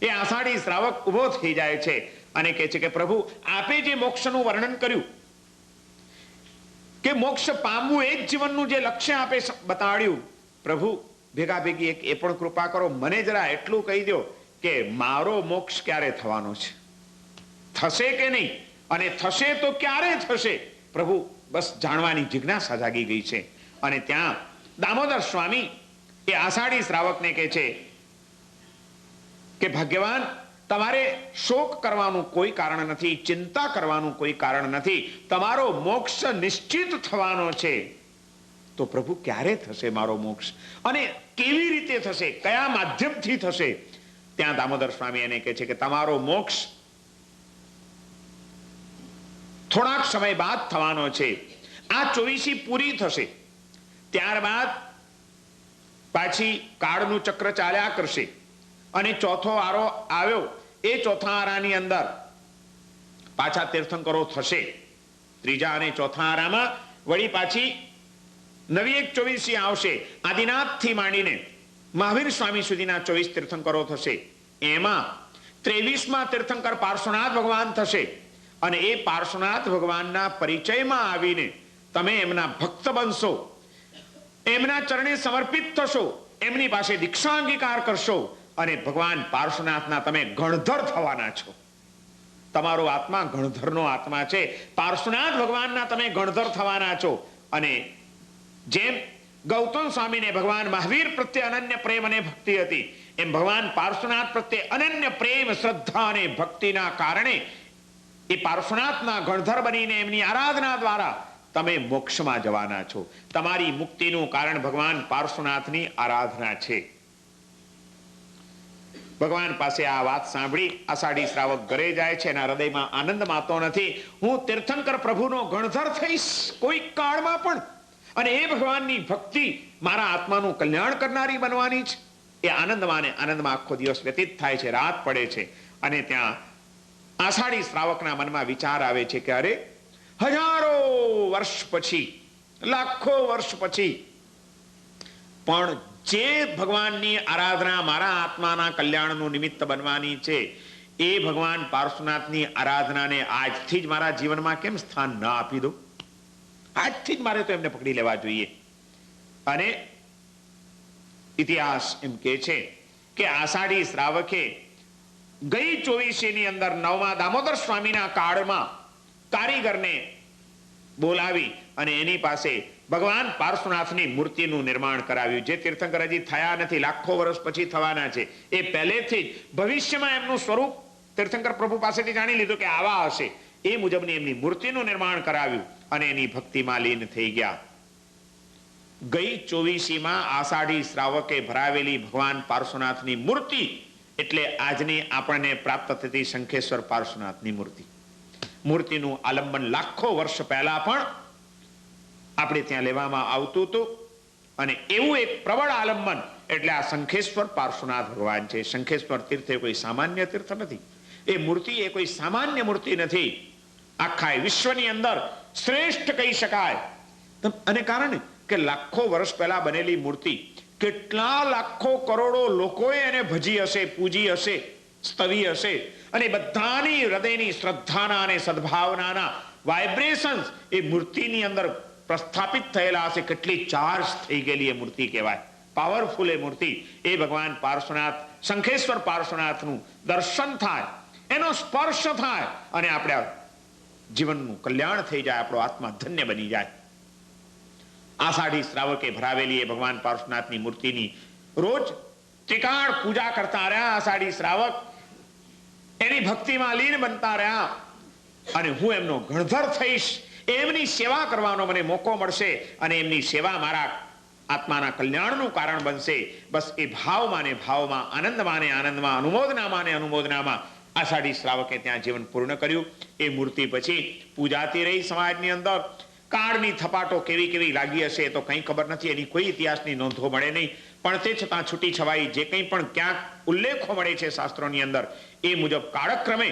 એ આષાઢી શ્રાવક ઉભો થઈ જાય છે અને કહે છે કે પ્રભુ, આપે જે મોક્ષનું વર્ણન કર્યું કે મોક્ષ પામવું એ જ જીવનનું જે લક્ષ્ય આપે બતાડ્યું, પ્રભુ ભેગા ભેગી એક એ પણ કૃપા કરો, મને જરા એટલું કહી દો કે મારો મોક્ષ ક્યારે થવાનો છે, થશે કે નહીં, અને થશે તો ક્યારે થશે? પ્રભુ બસ જાણવાની જિજ્ઞાસા જાગી ગઈ છે. અને ત્યાં દામોદર સ્વામી એ આષાઢી શ્રાવકને કહે છે કે ભાગ્યવાન, તમારે શોક કરવાનું કોઈ કારણ નથી, ચિંતા કરવાનું કોઈ કારણ નથી, તમારો મોક્ષ નિશ્ચિત થવાનો છે. તો પ્રભુ ક્યારે થશે મારો મોક્ષ, અને કેવી રીતે થશે, કયા માધ્યમથી થશે? ત્યાં દામોદર સ્વામી એને કહે છે કે તમારો મોક્ષ થોડાક સમય બાદ થવાનો છે. આ 24 પૂરી થશે, ત્યારબાદ પાછી કાળનું ચક્ર ચાલ્યા કરશે અને ચોથો આરો આવ્યો. એ ચોથા આરાની અંદર પાછા તીર્થંકરો થશે. ત્રીજા અને ચોથા આરામાં વળી પાછી નવી એક 24 આવશે. આદિનાથથી માંડીને મહાવીર સ્વામી સુધીના 24 તીર્થંકરો થશે. એમાં 23મા તીર્થંકર પાર્શ્વનાથ ભગવાન થશે અને એ પાર્શ્વનાથ ભગવાનના પરિચયમાં આવીને તમે એમના ભક્ત બનશો. એમના ચરણે સમર્પિત થશો, એમની પાસે દીક્ષા અંગીકાર કરશો અને ભગવાન પાર્શ્વનાથના તમે ગણધર થવાના છો. તમારો આત્મા ગણધરનો આત્મા છે. પાર્શ્વનાથ ભગવાનના તમે ગણધર થવાના છો. અને જેમ ગૌતમ સ્વામીને ભગવાન મહાવીર પ્રત્યે અનન્ય પ્રેમ અને ભક્તિ હતી, એમ ભગવાન પાર્શ્વનાથ પ્રત્યે અનન્ય પ્રેમ, શ્રદ્ધા અને ભક્તિના કારણે એ પાર્શ્વનાથના ગણધર બનીને એમની આરાધના દ્વારા તમે મોક્ષમાં જવાના છો. તમારી મુક્તિનું કારણ ભગવાન પાર્શ્વનાથની આરાધના છે. ભગવાન પાસે આ વાત સાંભળી આષાઢી શ્રાવક ઘરે જાય છે. એના હૃદયમાં આનંદ માતો નથી. હું તીર્થંકર પ્રભુનો ગણધર થઈશ કોઈ કાળમાં પણ, અને એ ભગવાનની ભક્તિ મારા આત્માનું કલ્યાણ કરનારી બનવાની છે. એ આનંદમાં આખો દિવસ વ્યતીત થાય છે. રાત પડે છે અને ત્યાં આષાઢી શ્રાવકના મનમાં વિચાર આવે છે કે અરે, હજારો વર્ષ પછી, લાખો વર્ષ પછી પણ જે ભગવાનની આરાધના મારા આત્માના કલ્યાણનું નિમિત્ત બનવાની છે, એ ભગવાન પાર્શ્વનાથની આરાધનાને આજથી જ મારા જીવનમાં કેમ સ્થાન ન આપી દો? આજથી જ મારે તો એમને પકડી લેવા જોઈએ. અને ઇતિહાસ એમ કે છે કે આષાઢી શ્રાવકે ગઈ 24 ની અંદર 9મા દામોદર સ્વામીના કાળમાં કારીગરને બોલાવી અને એની પાસે ભગવાન પાર્શ્વનાથની મૂર્તિનું નિર્માણ કરાવ્યું. જે તીર્થંકર હજી થયા નથી, લાખો વર્ષ પછી થવાના છે. એ પહેલેથી જ ભવિષ્યમાં એમનું સ્વરૂપ તીર્થંકર પ્રભુ પાસેથી જાણી લીધું કે આવા હશે. એ મુજબની એમની મૂર્તિનું નિર્માણ કરાવ્યું અને એની ભક્તિમાં લીન થઈ ગયા. ગઈ 24માં આષાઢી શ્રાવકે ભરાવેલી ભગવાન પાર્શ્વનાથની મૂર્તિ એટલે આજની આપણને પ્રાપ્ત થતી શંખેશ્વર પાર્શ્વનાથની મૂર્તિ. મૂર્તિનું આલંબન લાખો વર્ષ પહેલા પણ આપણે ત્યાં લેવામાં આવતું હતું. અને એવું એક પ્રબળ આલંબન એટલે આ શંખેશ્વર પાર્શ્વનાથ ભગવાન છે. શંખેશ્વર તીર્થ એ કોઈ સામાન્ય તીર્થ નથી. એ મૂર્તિ એ કોઈ સામાન્ય મૂર્તિ નથી. આખા વિશ્વની અંદર શ્રેષ્ઠ કહી શકાય. અને કારણ કે લાખો વર્ષ પહેલા બનેલી મૂર્તિ, કેટલા લાખો કરોડો લોકોએ એને ભજી હશે, પૂજી હશે, સ્તવી હશે, અને બધાની હૃદયની શ્રદ્ધાના અને સદભાવનાના વાઇબ્રેશન્સ એ મૂર્તિની અંદર પ્રસ્થાપિત થયેલા હશે. કેટલી ચાર્જ થઈ ગયેલી એ મૂર્તિ કહેવાય, પાવરફુલ એ મૂર્તિ. એ ભગવાન પાર્શ્વનાથ, શંખેશ્વર પાર્શ્વનાથનું દર્શન થાય, એનો સ્પર્શ થાય અને આપણે જીવનનું કલ્યાણ થઈ જાય, આપણો આત્મા ધન્ય બની જાય. આષાઢી શ્રાવકે ભરાવેલી એ ભગવાન પાર્શ્વનાથની મૂર્તિની રોજ ત્રિકાળ પૂજા કરતા રહ્યા આષાઢી શ્રાવક. એની ભક્તિમાં લીન બનતા રહ્યા અને હું એમનો ગણધર થઈશ, એમની સેવા કરવાનો મને મોકો મળશે અને એમની સેવા મારા આત્માના કલ્યાણનું કારણ બનશે. બસ એ ભાવમાં ને ભાવમાં, આનંદમાં ને આનંદમાં, અનુમોદનામાં ને અનુમોદનામાં આષાઢી શ્રાવકે ત્યાં જીવન પૂર્ણ કર્યું. એ મૂર્તિ પછી પૂજાતી રહી સમાજની અંદર. કાળની થપાટો કેવી કેવી લાગી હશે એ તો કંઈ ખબર નથી, એની કોઈ ઇતિહાસની નોંધો મળે નહીં. પણ તે છતાં છૂટી છવાઈ જે કંઈ પણ ક્યાંક ઉલ્લેખો મળે છે શાસ્ત્રોની અંદર, એ મુજબ કાળક્રમે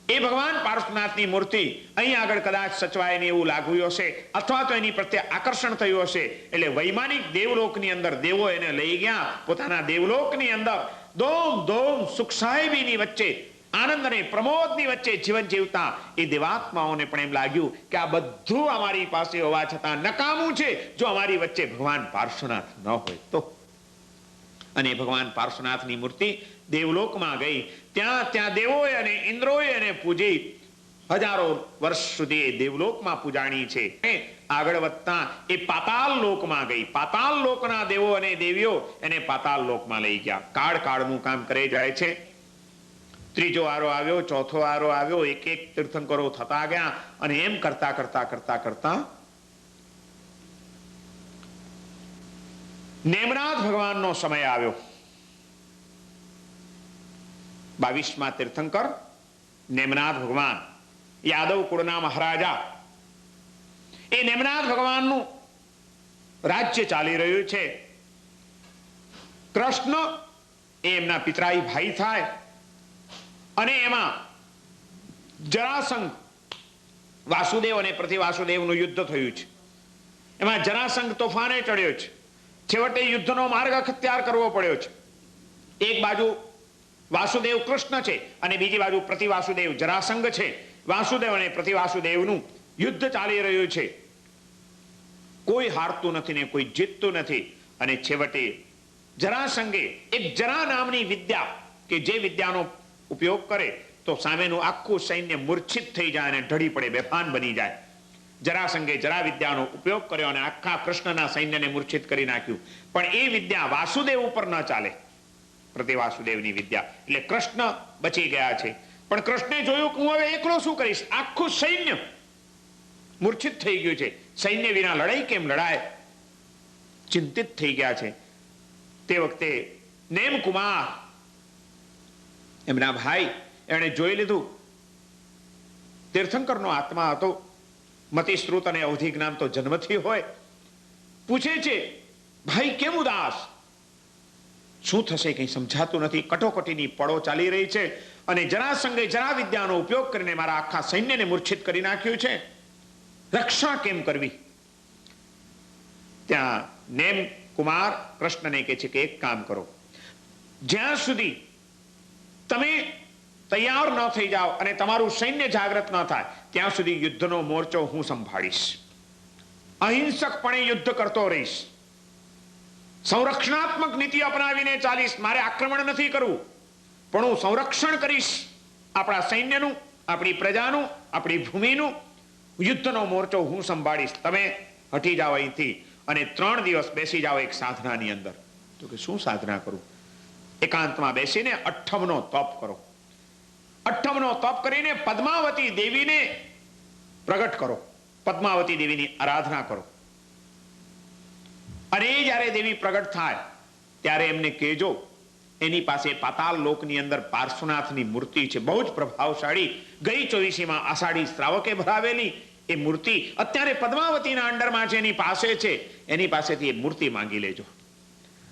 એ ભગવાન પાર્શ્વનાથની મૂર્તિ અહીં આગળ કદાચ સચવાયને એવું લાગ્યું હશે, અથવા તો એની પ્રત્યે આકર્ષણ થયું હશે. એટલે વૈમાનિક દેવલોકની અંદર દેવો એને લઈ ગયા પોતાના દેવલોકની અંદર. દોમ દોમ સુખ સાહેબીની વચ્ચે, આનંદ અને પ્રમોદની વચ્ચે જીવન જીવતા એ દેવાત્માઓને પણ એમ લાગ્યું કે આ બધું અમારી પાસે હોવા છતાં નકામું છે જો અમારી વચ્ચે ભગવાન પાર્શ્વનાથ ન હોય તો. અને ભગવાન પાર્શ્વનાથની મૂર્તિ દેવલોકમાં ગઈ. ત્યાં દેવોએ અને ઇન્દ્રોએ એને પૂજી. હજારો વર્ષ સુધી એ દેવલોકમાં પૂજાણી છે. આગળ વધતા એ પાતાલ લોકમાં ગઈ. પાતાલ લોકના દેવો અને દેવીઓ એને પાતાલ લોકમાં લઈ ગયા. કાળ કાળનું કામ કરે જાય છે. ત્રીજો વારો આવ્યો, ચોથો વારો આવ્યો, એક એક તીર્થંકરો થતા ગયા અને એમ કરતા કરતા કરતા કરતા નેમનાથ ભગવાનનો સમય આવ્યો. 22મા તીર્થંકર નેમનાથ ભગવાન, યાદવ કુળના મહારાજા. એ નેમનાથ ભગવાનનું રાજ્ય ચાલી રહ્યું છે. કૃષ્ણ એ એમના પિતરાઈ ભાઈ થાય અને એમાં જરાસંઘ, વાસુદેવ અને પ્રતિવાસુદેવનું યુદ્ધ થયું છે. એમાં જરાસંઘ તોફાને ચડ્યો છે. છેવટે યુદ્ધનો માર્ગ અખત્યાર કરવો પડ્યો છે. એક બાજુ વાસુદેવ કૃષ્ણ છે અને બીજી બાજુ પ્રતિવાસુદેવ જરાસંઘ છે. વાસુદેવ અને પ્રતિવાસુદેવનું યુદ્ધ ચાલી રહ્યું છે. કોઈ હારતું નથી ને કોઈ જીતતું નથી. અને છેવટે જરાસંઘે એક જરા નામની વિદ્યા, કે જે વિદ્યાનો ઉપયોગ કરે તો સામેનું આખું સૈન્ય મૂર્છિત થઈ જાય અને ઢળી પડે, બેભાન બની જાય. જરાસંઘે જરા વિદ્યાનો ઉપયોગ કર્યો અને આખા કૃષ્ણના સૈન્યને મૂર્છિત કરી નાખ્યું. પણ એ વિદ્યા વાસુદેવ ઉપર ન ચાલે, પ્રતિવાસુદેવની વિદ્યા. એટલે કૃષ્ણ બચી ગયા છે. પણ કૃષ્ણે જોયું કે હું હવે એકલો શું કરીશ, આખું સૈન્ય મૂર્છિત થઈ ગયું છે, સૈન્ય વિના લડાઈ કેમ લડાય, ચિંતિત થઈ ગયા છે. તે વખતે નેમકુમાર એમના ભાઈ, એણે જોઈ લીધું તીર્થંકરનો આત્મા હતો, મતિશ્રુત અને અવધિ જ્ઞાન તો જન્મથી હોય. પૂછે છે, ભાઈ કેમ ઉદાસ, શું થશે કંઈ સમજાતું નથી, કટોકટીની પળો ચાલી રહી છે અને જરાસંઘે જરા વિદ્યાનો ઉપયોગ કરીને મારા આખા સૈન્યને મૂર્છિત કરી નાખ્યું છે, રક્ષા કેમ કરવી. ત્યાં નેમ કુમાર કૃષ્ણને કહે છે કે એક કામ કરો, જ્યાં સુધી તમે તૈયાર ન થઈ જાઓ અને તમારું સૈન્ય જાગૃત ન થાય ત્યાં સુધી યુદ્ધનો મોરચો હું સંભાળીશ, અહિંસકપણે યુદ્ધ કરતો રહીશ, સંરક્ષણાત્મક નીતિ અપનાવીને ચાલીશ. મારે આક્રમણ નથી કરવું, પણ હું સંરક્ષણ કરીશ આપણા સૈન્યનું, આપણી પ્રજાનું, આપણી ભૂમિનું. યુદ્ધનો મોરચો હું સંભાળીશ, તમે હટી જાઓ અહીંથી અને 3 દિવસ બેસી જાઓ એક સાધનાની અંદર. તો કે શું સાધના કરું? એકાંતમાં બેસીને અઠ્ઠમનો તપ કરો. અઠ્ઠમનો તપ કરીને પદ્માવતી દેવીને પ્રગટ કરો, પદ્માવતી દેવીની આરાધના કરો. અને જ્યારે દેવી પ્રગટ થાય ત્યારે એમને કહેજો, એની પાસે પાતાલ લોકની અંદર પાર્શ્વનાથની મૂર્તિ છે, બહુ જ પ્રભાવશાળી, ગઈ 24મીમાં આષાઢી શ્રાવકે ભરાવેલી એ મૂર્તિ અત્યારે પદ્માવતીના અંડરમાં છે, એની પાસે છે, એની પાસેથી એ મૂર્તિ માંગી લેજો.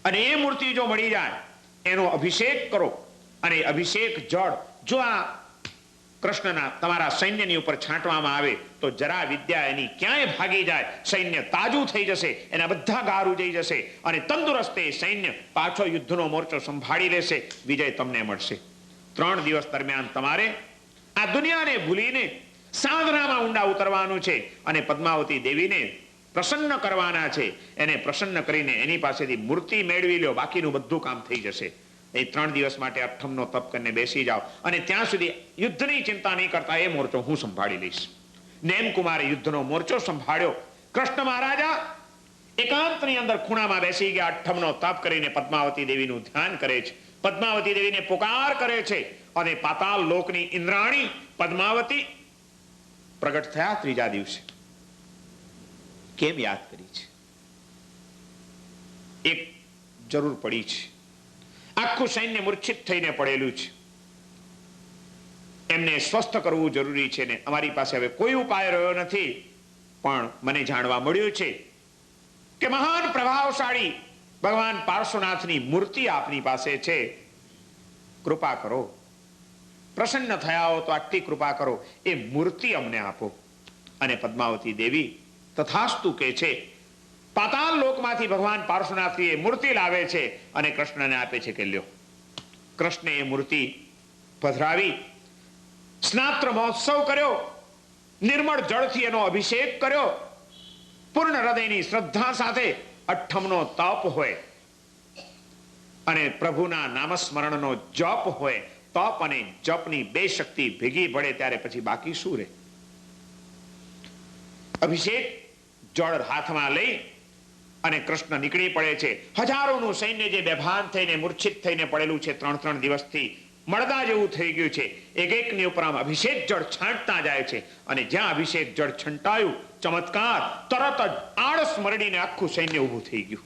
અને એ મૂર્તિ જો મળી જાય એનો અભિષેક કરો, અને અભિષેક જળ જો આ કૃષ્ણના તમારા સૈન્યની ઉપર છાંટવામાં આવે તો જરા વિદ્યા એની ક્યાંય ભાગી જાય, સૈન્ય તાજું થઈ જશે, એના બધા ગાર ઉજઈ જશે અને તંદુરસ્ત એ સૈન્ય પાછો યુદ્ધનો મોરચો સંભાળી લેશે, વિજય તમને મળશે. 3 દિવસ દરમિયાન તમારે આ દુનિયાને ભૂલીને સાધનામાં ઊંડા ઉતરવાનું છે અને પદ્માવતી દેવીને પ્રસન્ન કરવાના છે. એને પ્રસન્ન કરીને એની પાસેથી મૂર્તિ મેળવી લો, બાકીનું બધું કામ થઈ જશે. એ 3 દિવસ માટે અઠ્ઠમનો તપ કરીને બેસી જાઓ અને ત્યાં સુધી યુદ્ધની ચિંતા નહીં કરતા, એ મોરચો હું સંભાળી લઈશ. નેમકુમારે યુદ્ધનો મોરચો સંભાળ્યો. કૃષ્ણ મહારાજા એકાંતની અંદર ખૂણામાં બેસી ગયા, અઠ્ઠમનો તપ કરીને પદ્માવતી દેવીનું ધ્યાન કરે છે, પદ્માવતી દેવીને પુકાર કરે છે. અને પાતાલ લોકની ઇન્દ્રાણી પદ્માવતી પ્રગટ થયા 3જા દિવસે. કેમ યાદ કરી છે? એક જરૂર પડી છે. આખું સૈન્ય મૂર્છિત થઈને પડેલું છે, એમને સ્વસ્થ કરવું જરૂરી છે ને અમારી પાસે હવે કોઈ ઉપાય રહ્યો નથી. પણ મને જાણવા મળ્યું છે કે મહાન પ્રભાવશાળી ભગવાન પાર્શ્વનાથની મૂર્તિ આપની પાસે છે, કૃપા કરો, પ્રસન્ન થયા હો તો આટલી કૃપા કરો, એ મૂર્તિ અમને આપો. અને પદ્માવતી દેવી તથાસ્તુ કે છે. પાતાલ લોકમાંથી ભગવાન પાર્શ્વનાથની એ મૂર્તિ લાવે છે અને કૃષ્ણને આપે છે કે લ્યો. કૃષ્ણે એ મૂર્તિ પધરાવી, સ્નાત્ર મહોત્સવ કર્યો, નિર્મળ જળથી એનો અભિષેક કર્યો, પૂર્ણ હૃદયની શ્રદ્ધા સાથે અઠ્ઠમનો તપ હોય અને પ્રભુના નામસ્મરણનો જપ હોય. તપ અને જપની 2 શક્તિ ભેગી પડે ત્યારે પછી બાકી શું રહે? અભિષેક જળ હાથમાં લઈ અને કૃષ્ણ નીકળી પડે છે. હજારોનું સૈન્ય જે બેભાન થઈને મૂર્છિત થઈને પડેલું છે, 3 દિવસથી મળદા જેવું થઈ ગયું છે, એક એકની ઉપર આમ અભિષેક જળ છાંટતા જાય છે. અને જ્યાં અભિષેક જળ છંટાયું, ચમત્કાર, તરત જ આળસ મરડીને આખું સૈન્ય ઊભું થઈ ગયું,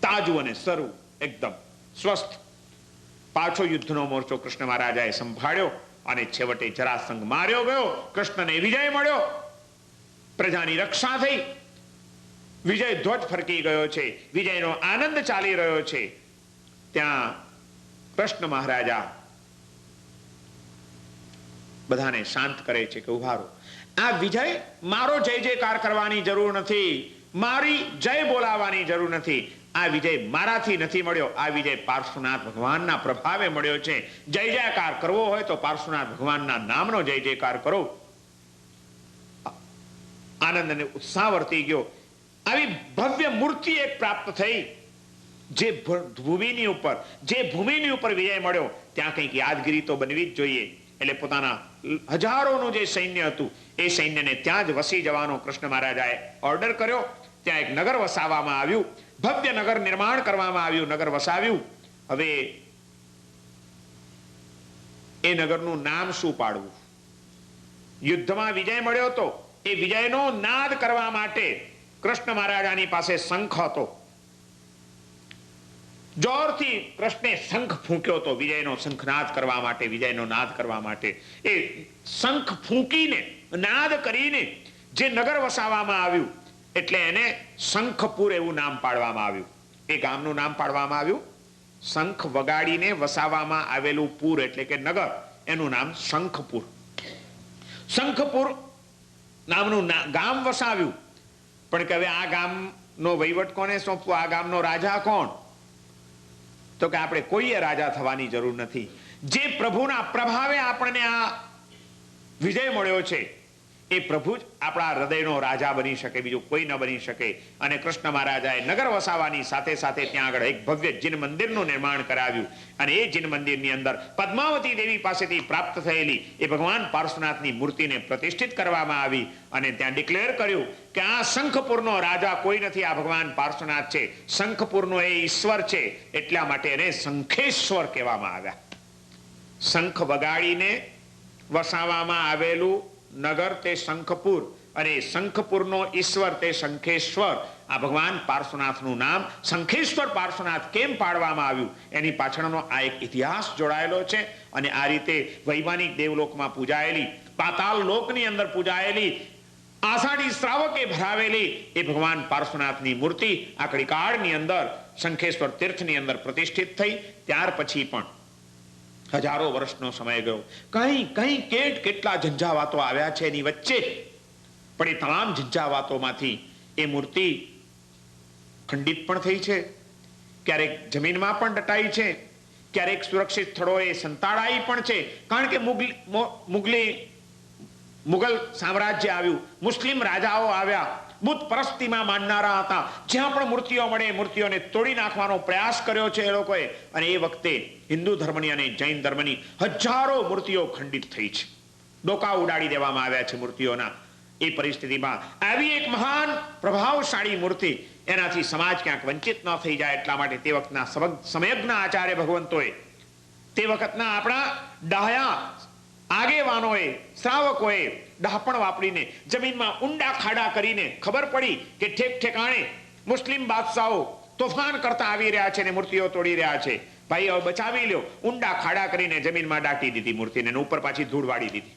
તાજું અને સરું, એકદમ સ્વસ્થ. પાછો યુદ્ધનો મોરચો કૃષ્ણ મહારાજાએ સંભાળ્યો અને છેવટે જરાસંઘ માર્યો ગયો, કૃષ્ણને વિજય મળ્યો, પ્રજાની રક્ષા થઈ, વિજય ધ્વજ ફરકી ગયો છે, વિજયનો આનંદ ચાલી રહ્યો છે. ત્યાં કૃષ્ણ મહારાજા બધાને શાંત કરે છે કે ઉભા રહો, આ વિજય મારો જય જયકાર કરવાની જરૂર નથી, મારી જય બોલાવવાની જરૂર નથી. આ વિજય મારાથી નથી મળ્યો, આ વિજય પાર્શ્વનાથ ભગવાનના પ્રભાવે મળ્યો છે. જય જયકાર કરવો હોય તો પાર્શ્વનાથ ભગવાનના નામનો જય જયકાર કરો. આનંદ અને ઉત્સાહ વર્તી ગયો. આવી ભવ્ય મૂર્તિ એક પ્રાપ્ત થઈ, જે ભૂમિની ઉપર વિજય મળ્યો ત્યાં કંઈક યાદગીરી તો બનવી જ જોઈએ. એટલે પોતાના હજારોનું જે સૈન્ય હતું એ સૈન્યને ત્યાં જ વસી જવાનો કૃષ્ણ મહારાજાએ ઓર્ડર કર્યો. ત્યાં એક નગર વસાવવામાં આવ્યું, ભવ્ય નગર નિર્માણ કરવામાં આવ્યું, નગર વસાવ્યું. હવે એ નગરનું નામ શું પાડવું? યુદ્ધમાં વિજય મળ્યો હતો, એ વિજયનો નાદ કરવા માટે કૃષ્ણ મહારાજાની પાસે શંખ હતો. જોરથી કૃષ્ણે શંખ ફૂંક્યો હતો વિજયનો શંખનાદ કરવા માટે, વિજયનો નાદ કરવા માટે. એ શંખ ફૂંકીને નાદ કરીને જે નગર વસાવવામાં આવ્યું એટલે એને શંખપુર એવું નામ પાડવામાં આવ્યું. એ ગામનું નામ પાડવામાં આવ્યું શંખ વગાડીને વસાવવામાં આવેલું પુર એટલે કે નગર, એનું નામ શંખપુર. શંખપુર નામનું ગામ વસાવ્યું. પણ કે હવે આ ગામનો વહીવટ કોને સોંપવો? આ ગામનો રાજા કોણ? તો કે આપણે કોઈએ રાજા થવાની જરૂર નથી. જે પ્રભુના પ્રભાવે આપણને આ વિજય મળ્યો છે એ પ્રભુ જ આપણા હૃદયનો રાજા બની શકે, બીજું કોઈ ન બની શકે. અને કૃષ્ણ મહારાજાએ નગર વસાવવાની સાથે સાથે ત્યાં આગળ એક ભવ્ય જીન મંદિરનું નિર્માણ કરાવ્યું. અને એ જીન મંદિરની અંદર પદ્માવતી દેવી પાસેથી પ્રાપ્ત થયેલી એ ભગવાન પાર્શ્વનાથની મૂર્તિને પ્રતિષ્ઠિત કરવામાં આવી. અને ત્યાં ડિક્લેર કર્યું કે આ શંખપુરનો રાજા કોઈ નથી, આ ભગવાન પાર્શ્વનાથ છે. શંખપુરનો એ ઈશ્વર છે, એટલા માટે એને શંખેશ્વર કહેવામાં આવ્યા. શંખ વગાડીને વસાવવામાં આવેલું નગર તે શંખપુર, અને શંખપુરનો ઈશ્વર તે શંખેશ્વર. આ ભગવાન પાર્શ્વનાથનું નામ શંખેશ્વર પાર્શ્વનાથ કેમ પાડવામાં આવ્યું એની પાછળનો આ એક ઇતિહાસ જોડાયેલો છે. અને આ રીતે વૈમાનિક દેવલોકમાં પૂજાયેલી, પાતાલ લોકની અંદર પૂજાયેલી, આષાઢી શ્રાવકે ભરાવેલી એ ભગવાન પાર્શ્વનાથની મૂર્તિ આ કળીકાળની અંદર શંખેશ્વર તીર્થની અંદર પ્રતિષ્ઠિત થઈ. ત્યાર પછી પણ હજારો વર્ષનો સમય ગયો. કઈ કેટલા ઝંઝાવાતો આવ્યા છે એની વચ્ચે, પણ એ તમામ ઝંઝાવાતોમાંથી એ મૂર્તિ ખંડિત પણ થઈ છે, ક્યારેક જમીનમાં પણ દટાઈ છે, ક્યારેક સુરક્ષિત સ્થળોએ સંતાડાઈ પણ છે. કારણ કે મુગલ સામ્રાજ્ય આવ્યું, મુસ્લિમ રાજાઓ આવ્યા, બુદ્ધ પરસ્તીમાં માનનારા હતા. જ્યાં પણ મૂર્તિઓ મળે મૂર્તિઓને તોડી નાખવાનો પ્રયાસ કર્યો છે એ લોકોએ. અને એ વખતે હિન્દુ ધર્મની અને જૈન ધર્મની હજારો મૂર્તિઓ ખંડિત થઈ છે, ડોકા ઉડાડી દેવામાં આવ્યા છે મૂર્તિઓના. એ પરિસ્થિતિમાં આવી એક મહાન પ્રભાવશાળી મૂર્તિ, એનાથી સમાજ ક્યાંક વંચિત ન થઈ જાય એટલા માટે તે વખતના સમયજ્ઞ આચાર્ય ભગવંતોએ, તે વખતના આપણા ડાહ્યા આગેવાનોએ, શ્રાવકોએ ડહાપણ વાપરીને જમીનમાં ઊંડા ખાડા કરીને ખબર પડી કે ઠેક ઠેકાણે મુસ્લિમ બાદશાહો તોફાન કરતા આવી રહ્યા છે ને મૂર્તિઓ તોડી રહ્યા છે. ભાઈ હવે બચાવી લ્યો. ઊંડા ખાડા કરીને જમીનમાં દાટી દીધી મૂર્તિને, ઉપર પાછી ધૂળ વાળી દીધી.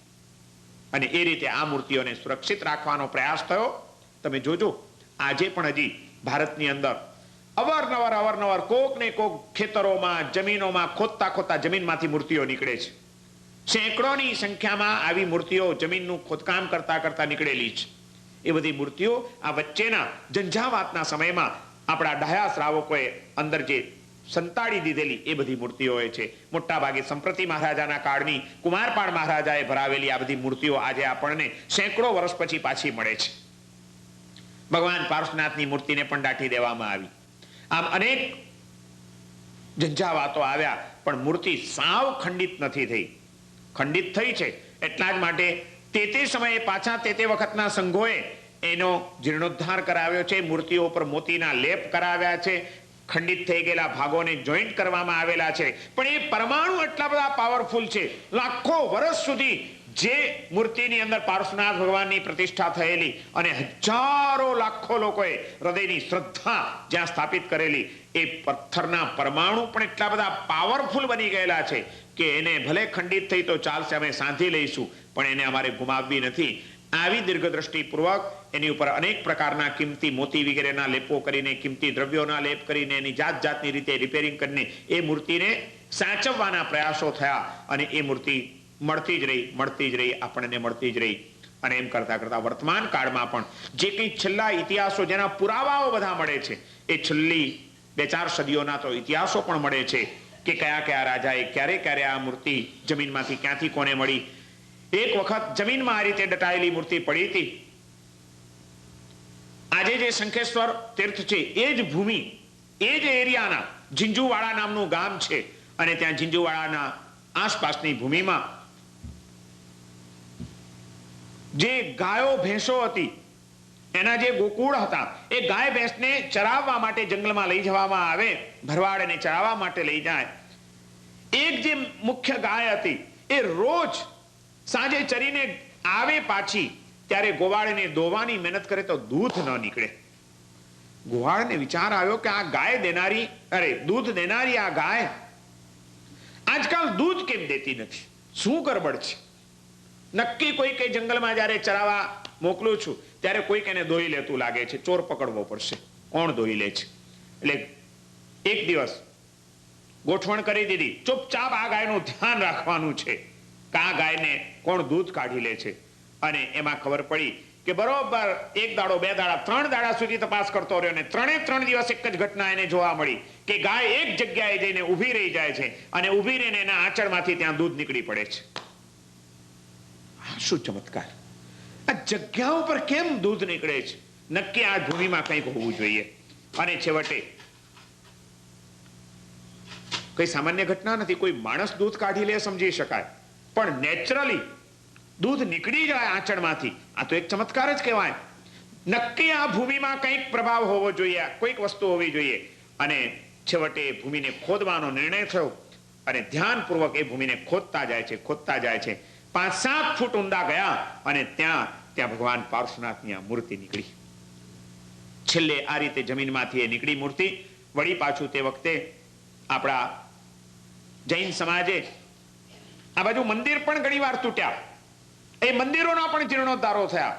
અને એ રીતે આ મૂર્તિઓને સુરક્ષિત રાખવાનો પ્રયાસ થયો. તમે જોજો આજે પણ હજી ભારતની અંદર અવારનવાર કોક ને કોક ખેતરોમાં, જમીનોમાં ખોદતા જમીનમાંથી મૂર્તિઓ નીકળે છે. સેંકડોની સંખ્યામાં આવી મૂર્તિઓ જમીનનું ખોદકામ કરતા નીકળેલી છે. એ બધી મૂર્તિઓ આ વચ્ચેના ઝંઝાવાતના સમયમાં આપણા ડાહ્યા શ્રાવકોએ અંદર જે સંતાડી દીધેલી એ બધી મૂર્તિઓ છે. મોટા ભાગે સંપ્રતિ મહારાજાના કાળની, કુમારપાળ મહારાજાએ ભરાવેલી આ બધી મૂર્તિઓ આજે આપણને સેંકડો વર્ષ પછી પાછી મળે છે. ભગવાન પાર્શ્વનાથની મૂર્તિને પણ દાટી દેવામાં આવી. આમ અનેક ઝંઝાવાતો આવ્યા, પણ મૂર્તિ સાવ ખંડિત નથી થઈ. ખંડિત થઈ છે એટલા જ માટે તે સમયે પાછા તે વખતના સંઘોએ એનો જીર્ણોદ્ધાર કરાવ્યો છે. મૂર્તિઓ પર મોતીના લેપ કરાવ્યા છે, ખંડિત થઈ ગયેલા ભાગોને જોઈન્ટ કરવામાં આવેલા છે. પણ એ પરમાણુ એટલા બધા પાવરફુલ છે, લાખો વર્ષ સુધી જે મૂર્તિની અંદર પાર્શ્વનાથ ભગવાનની પ્રતિષ્ઠા થયેલી અને હજારો લાખો લોકોએ હૃદયની શ્રદ્ધા જ્યાં સ્થાપિત કરેલી, એ પથ્થરના પરમાણુ પણ એટલા બધા પાવરફુલ બની ગયેલા છે કે એને ભલે ખંડિત થઈ તો ચાલશે, અમે સાંધી લઈશું, પણ એને અમારે ગુમાવવી નથી. આવી દીર્ઘદ્રષ્ટિપૂર્વક એની ઉપર અનેક પ્રકારના કિંમતી મોતી વગેરેના લેપો કરીને, કિંમતી દ્રવ્યોના લેપ કરીને, એની જાતની રીતે રિપેરિંગ કરીને એ મૂર્તિને સાચવવાના પ્રયાસો થયા. અને એ મૂર્તિ મળતી જ રહી, આપણને મળતી જ રહી. અને એમ કરતા વર્તમાન કાળમાં પણ જે કંઈ છેલ્લા ઇતિહાસો, જેના પુરાવાઓ બધા મળે છે, એ છેલ્લી 2-4 સદીઓના તો ઇતિહાસો પણ મળે છે કે કયા રાજાએ ક્યારે આ મૂર્તિ જમીનમાંથી ક્યાંથી કોને મળી. એક વખત જમીનમાં આ રીતે દટાયેલી મૂર્તિ પડી હતી આજે જે શંખેશ્વર તીર્થ છે એ જ ભૂમિ, એ જ એરિયાના ઝીંઝુવાડા નામનું ગામ છે અને ત્યાં ઝીંઝુવાડાના આસપાસની ભૂમિમાં જે ગાયો ભેંસો હતી, એના જે ગોકુળ હતા, એ ગાય ભેંસને ચરાવવા માટે જંગલમાં લઈ જવામાં આવે, ભરવાડને ચરાવવા માટે લઈ જાય. એક જે મુખ્ય ગાય હતી એ રોજ સાંજે ચરીને આવે પાછી, ત્યારે ગોવાળને દોવાની મહેનત કરે તો દૂધ ન નીકળે. ગોવાળને વિચાર આવ્યો કે આ ગાય દેનારી, દૂધ દેનારી આ ગાય આજકાલ દૂધ કેમ દેતી નથી, શું ગરબડ છે? નક્કી કોઈ કઈ જંગલમાં જ્યારે ચરાવવા મોકલું છું ત્યારે કોઈક એને દોઈ લેતું લાગે છે, ચોર પકડવો પડશે, કોણ દોઈ લે છે? એટલે એક દિવસ ગોઠવણ કરી દીધી, ચૂપચાપ આ ગાયનું ધ્યાન રાખવાનું છે કે આ ગાયને કોણ દૂધ કાઢી લે છે. અને એમાં ખબર પડી કે બરોબર 1 દાડો 2 દાડા 3 દાડા સુધી તપાસ કરતો રહ્યો અને 3 દિવસ એક જ ઘટના એને જોવા મળી કે ગાય એક જગ્યાએ જઈને ઊભી રહી જાય છે અને ઊભી રહીને એના આંચળમાંથી ત્યાં દૂધ નીકળી પડે છે. શું ચમત્કાર! આ જગ્યા ઉપર કેમ દૂધ નીકળે છે? નક્કી આ ભૂમિમાં કંઈક હોવું જોઈએ. અને છેવટે કઈ સામાન્ય ઘટના નથી, કોઈ માણસ દૂધ કાઢી લે સમજી શકાય, પણ નેચરલી દૂધ નીકળી જાય આંચળમાંથી, આ તો એક ચમત્કાર જ કહેવાય. નક્કી આ ભૂમિમાં કંઈક પ્રભાવ હોવો જોઈએ, કોઈક વસ્તુ હોવી જોઈએ. અને છેવટે ભૂમિને ખોદવાનો નિર્ણય થયો અને ધ્યાનપૂર્વક એ ભૂમિને ખોદતા જાય છે, ખોદતા જાય છે. 5-7 ફૂટ ઊંડા ગયા અને ત્યાં ભગવાન પાર્શ્વનાથની આ મૂર્તિ નીકળી. છેલ્લે આ રીતે જમીનમાંથી એ નીકળી મૂર્તિ. વળી પાછું તે વખતે આપણા જૈન સમાજે આ બાજુ મંદિર પણ ઘણી વાર તૂટ્યા, એ મંદિરોના પણ જીર્ણોદ્ધારો થયા.